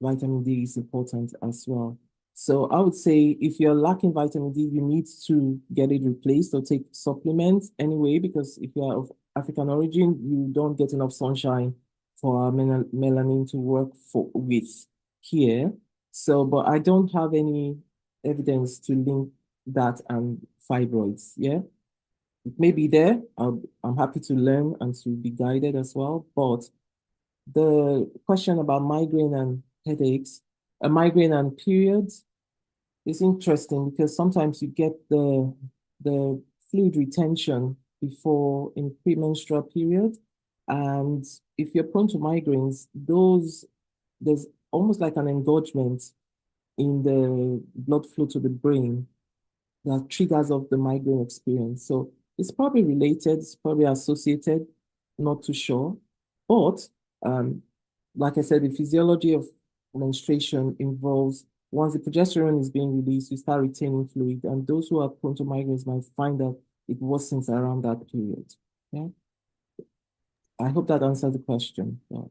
vitamin D is important as well. So I would say if you're lacking vitamin D, you need to get it replaced or take supplements anyway, because if you're of African origin, you don't get enough sunshine for our melanin to work with here. So, but I don't have any evidence to link that and fibroids. Yeah, it may be there. I'm happy to learn and to be guided as well, but the question about migraine and headaches, a migraine and periods is interesting because sometimes you get the fluid retention before in premenstrual period. And if you're prone to migraines, there's almost like an engorgement in the blood flow to the brain that triggers off the migraine experience. So it's probably related, it's probably associated, not too sure. But like I said, the physiology of menstruation involves once the progesterone is being released, you start retaining fluid. And those who are prone to migraines might find that it worsens around that period. Yeah. I hope that answers the question. Yeah.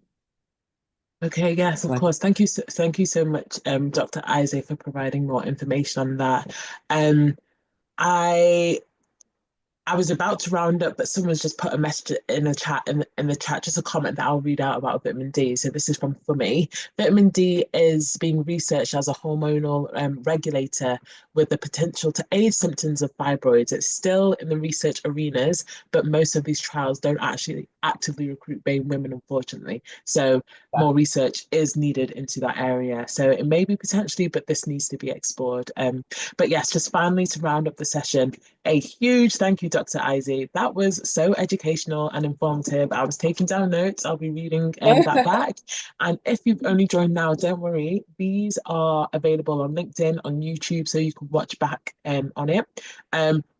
Okay, yes, of course. Thank you so much, Dr. Isaac, for providing more information on that. I I was about to round up, but someone's just put a message in the chat just a comment that I'll read out about vitamin D. So this is from Fumi. Vitamin D is being researched as a hormonal regulator with the potential to aid symptoms of fibroids. It's still in the research arenas, but most of these trials don't actually actively recruit BAME women, unfortunately. So more research is needed into that area. So it may be potentially, but this needs to be explored. But yes, just finally to round up the session, a huge thank you, Dr. Isaac. That was so educational and informative. I was taking down notes. I'll be reading that back. And if you've only joined now, don't worry. These are available on LinkedIn, on YouTube, so you can watch back on it.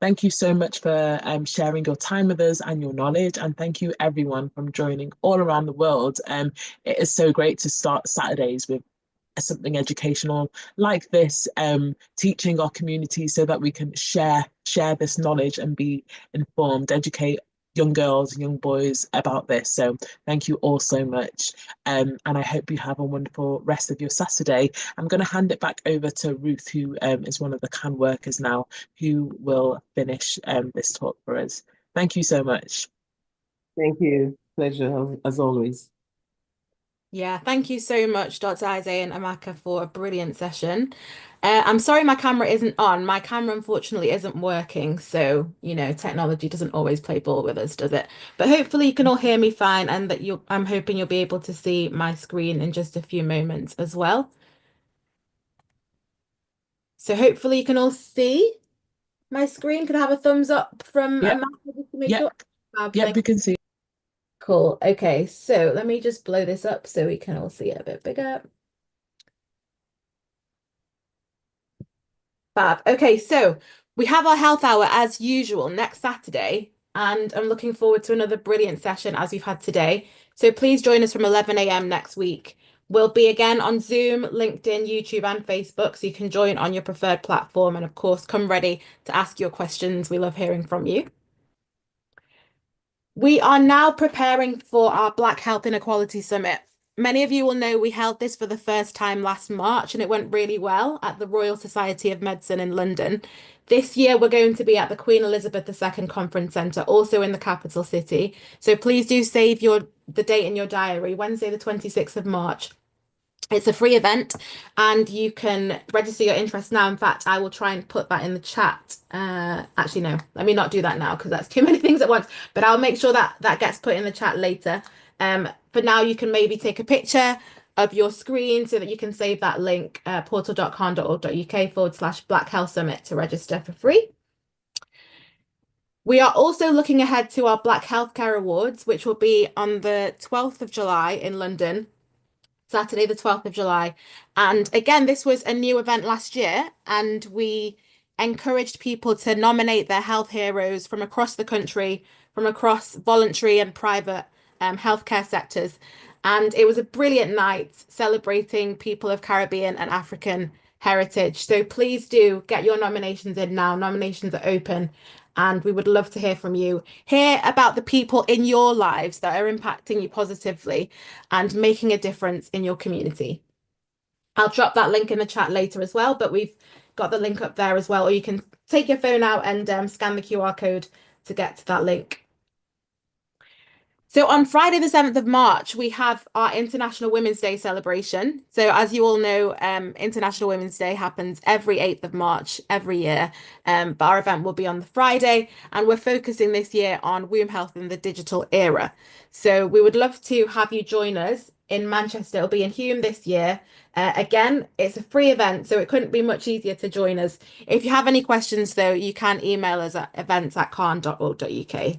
Thank you so much for sharing your time with us and your knowledge. And thank you, everyone, from joining all around the world. It is so great to start Saturdays with something educational like this, teaching our community so that we can share this knowledge and be informed, educate young girls and young boys about this. So thank you all so much. And I hope you have a wonderful rest of your Saturday. I'm going to hand it back over to Ruth, who is one of the CAHN workers now, who will finish this talk for us. Thank you so much. Thank you. Pleasure, as always. Yeah, thank you so much, Dr. Isaiah and Amaka, for a brilliant session. I'm sorry my camera isn't on. My camera, unfortunately, isn't working. So, technology doesn't always play ball with us, does it? But hopefully you can all hear me fine, and that I'm hoping you'll be able to see my screen in just a few moments as well. So hopefully you can all see my screen. Could I have a thumbs up from Amaka just to make sure? Yep, we can see. Cool. Okay, so let me just blow this up so we can all see it a bit bigger. Fab. Okay, so we have our health hour as usual next Saturday, and I'm looking forward to another brilliant session as we've had today. So please join us from 11 a.m. next week. We'll be again on Zoom, LinkedIn, YouTube, and Facebook, so you can join on your preferred platform. And of course, come ready to ask your questions. We love hearing from you. We are now preparing for our Black Health Inequality Summit. Many of you will know we held this for the first time last March, and it went really well at the Royal Society of Medicine in London. This year, we're going to be at the Queen Elizabeth II Conference Centre, also in the capital city. So please do save the date in your diary, Wednesday, the 26th of March. It's a free event, and you can register your interest now. In fact, I will try and put that in the chat. Actually, no, let me not do that now because that's too many things at once. But I'll make sure that gets put in the chat later. For now, you can maybe take a picture of your screen so that you can save that link, portal.ch.org.uk/Black Health Summit to register for free. We are also looking ahead to our Black Healthcare Awards, which will be on the 12th of July in London. Saturday, the 12th of July. And again, this was a new event last year, and we encouraged people to nominate their health heroes from across the country, from across voluntary and private healthcare sectors. And it was a brilliant night celebrating people of Caribbean and African heritage. So please do get your nominations in now. Nominations are open, and we would love to hear from you. Hear about the people in your lives that are impacting you positively and making a difference in your community. I'll drop that link in the chat later as well, but we've got the link up there as well, or you can take your phone out and scan the QR code to get to that link. So on Friday, the 7th of March, we have our International Women's Day celebration. So as you all know, International Women's Day happens every 8th of March every year. But our event will be on the Friday, and we're focusing this year on womb health in the digital era. So we would love to have you join us in Manchester. It'll be in Hume this year. Again, it's a free event, so it couldn't be much easier to join us. If you have any questions, though, you can email us at events@CAHN.org.uk.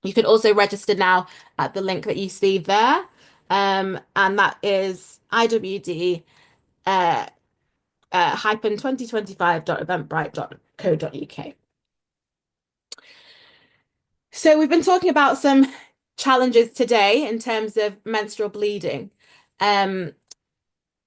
You can also register now at the link that you see there, and that is IWD -2025.eventbrite.co.uk. So we've been talking about some challenges today in terms of menstrual bleeding. And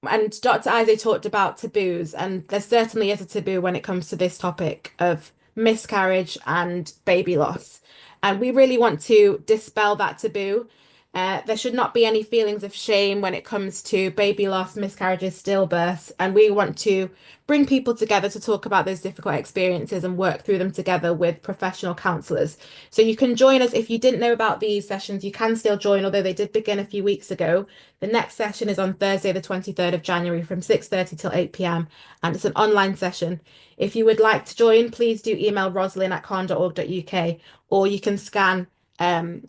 Dr. Aizemea talked about taboos, and there certainly is a taboo when it comes to this topic of miscarriage and baby loss. And we really want to dispel that taboo. There should not be any feelings of shame when it comes to baby loss, miscarriages, stillbirths. And we want to bring people together to talk about those difficult experiences and work through them together with professional counsellors. So you can join us. If you didn't know about these sessions, you can still join, although they did begin a few weeks ago. The next session is on Thursday, the 23rd of January from 6:30 till 8 p.m. And it's an online session. If you would like to join, please do email rosalind@caahn.org.uk, or you can scan, I'm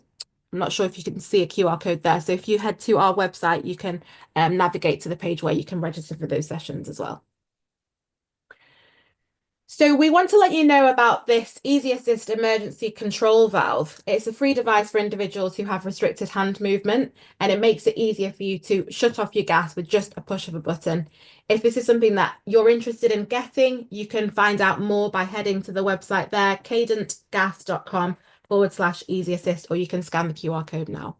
not sure if you can see a QR code there. So if you head to our website, you can navigate to the page where you can register for those sessions as well. So we want to let you know about this Easy Assist emergency control valve. It's a free device for individuals who have restricted hand movement, and it makes it easier for you to shut off your gas with just a push of a button. If this is something that you're interested in getting, you can find out more by heading to the website there, cadentgas.com/easy assist, or you can scan the QR code now.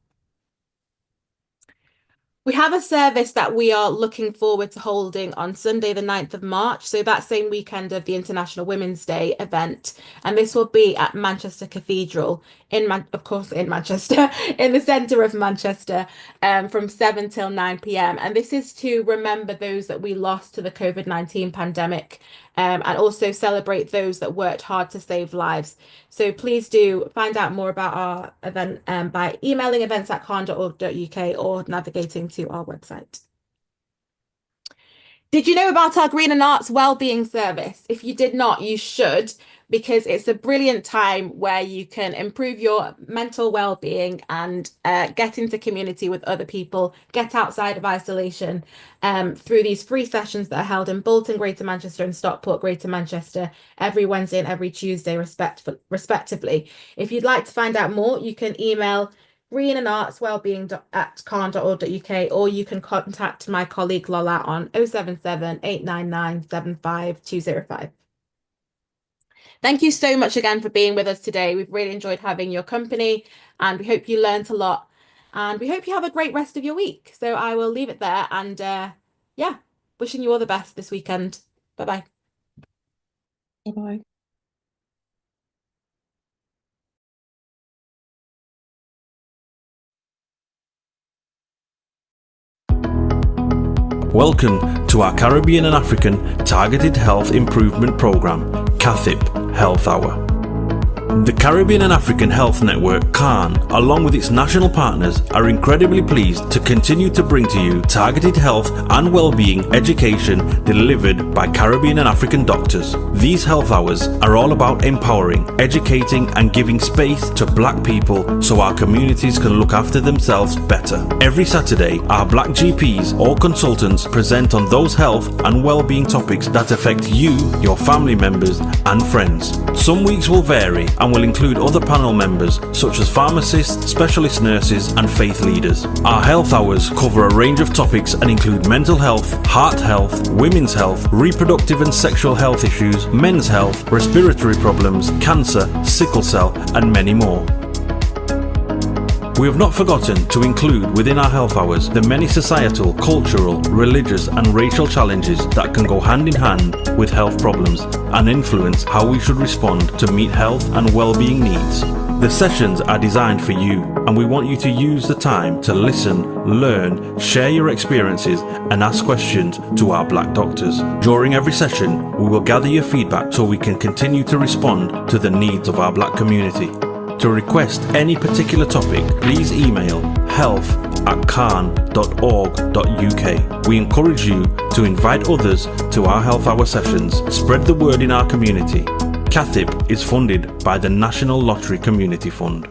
We have a service that we are looking forward to holding on Sunday, the 9th of March. So that same weekend of the International Women's Day event. And this will be at Manchester Cathedral, of course, in Manchester, in the centre of Manchester, from 7 till 9 p.m. And this is to remember those that we lost to the COVID-19 pandemic, and also celebrate those that worked hard to save lives. So please do find out more about our event by emailing events@caahn.org.uk or navigating to our website. Did you know about our Green and Arts Wellbeing service? If you did not, you should, because it's a brilliant time where you can improve your mental well-being and get into community with other people, get outside of isolation through these free sessions that are held in Bolton, Greater Manchester, and Stockport, Greater Manchester, every Wednesday and every Tuesday, respectively. If you'd like to find out more, you can email greenandartswellbeing@caahn.org.uk, or you can contact my colleague Lola on 077 899 75205. Thank you so much again for being with us today. We've really enjoyed having your company, and we hope you learned a lot, and we hope you have a great rest of your week. So I will leave it there, and yeah, wishing you all the best this weekend. Bye-bye. Bye-bye. Welcome to our Caribbean and African Targeted Health Improvement Programme, CAHN Health Hour. The Caribbean and African Health Network, CAHN, along with its national partners, are incredibly pleased to continue to bring to you targeted health and well-being education delivered by Caribbean and African doctors. These health hours are all about empowering, educating and giving space to Black people so our communities can look after themselves better. Every Saturday, our Black GPs or consultants present on those health and well-being topics that affect you, your family members and friends. Some weeks will vary and will include other panel members such as pharmacists, specialist nurses and faith leaders. Our health hours cover a range of topics and include mental health, heart health, women's health, reproductive and sexual health issues, men's health, respiratory problems, cancer, sickle cell and many more. We have not forgotten to include within our health hours the many societal, cultural, religious and racial challenges that can go hand in hand with health problems and influence how we should respond to meet health and well-being needs. The sessions are designed for you, and we want you to use the time to listen, learn, share your experiences and ask questions to our Black doctors. During every session, we will gather your feedback so we can continue to respond to the needs of our Black community. To request any particular topic, please email health@cahn.org.uk. We encourage you to invite others to our health hour sessions. Spread the word in our community. CAHN is funded by the National Lottery Community Fund.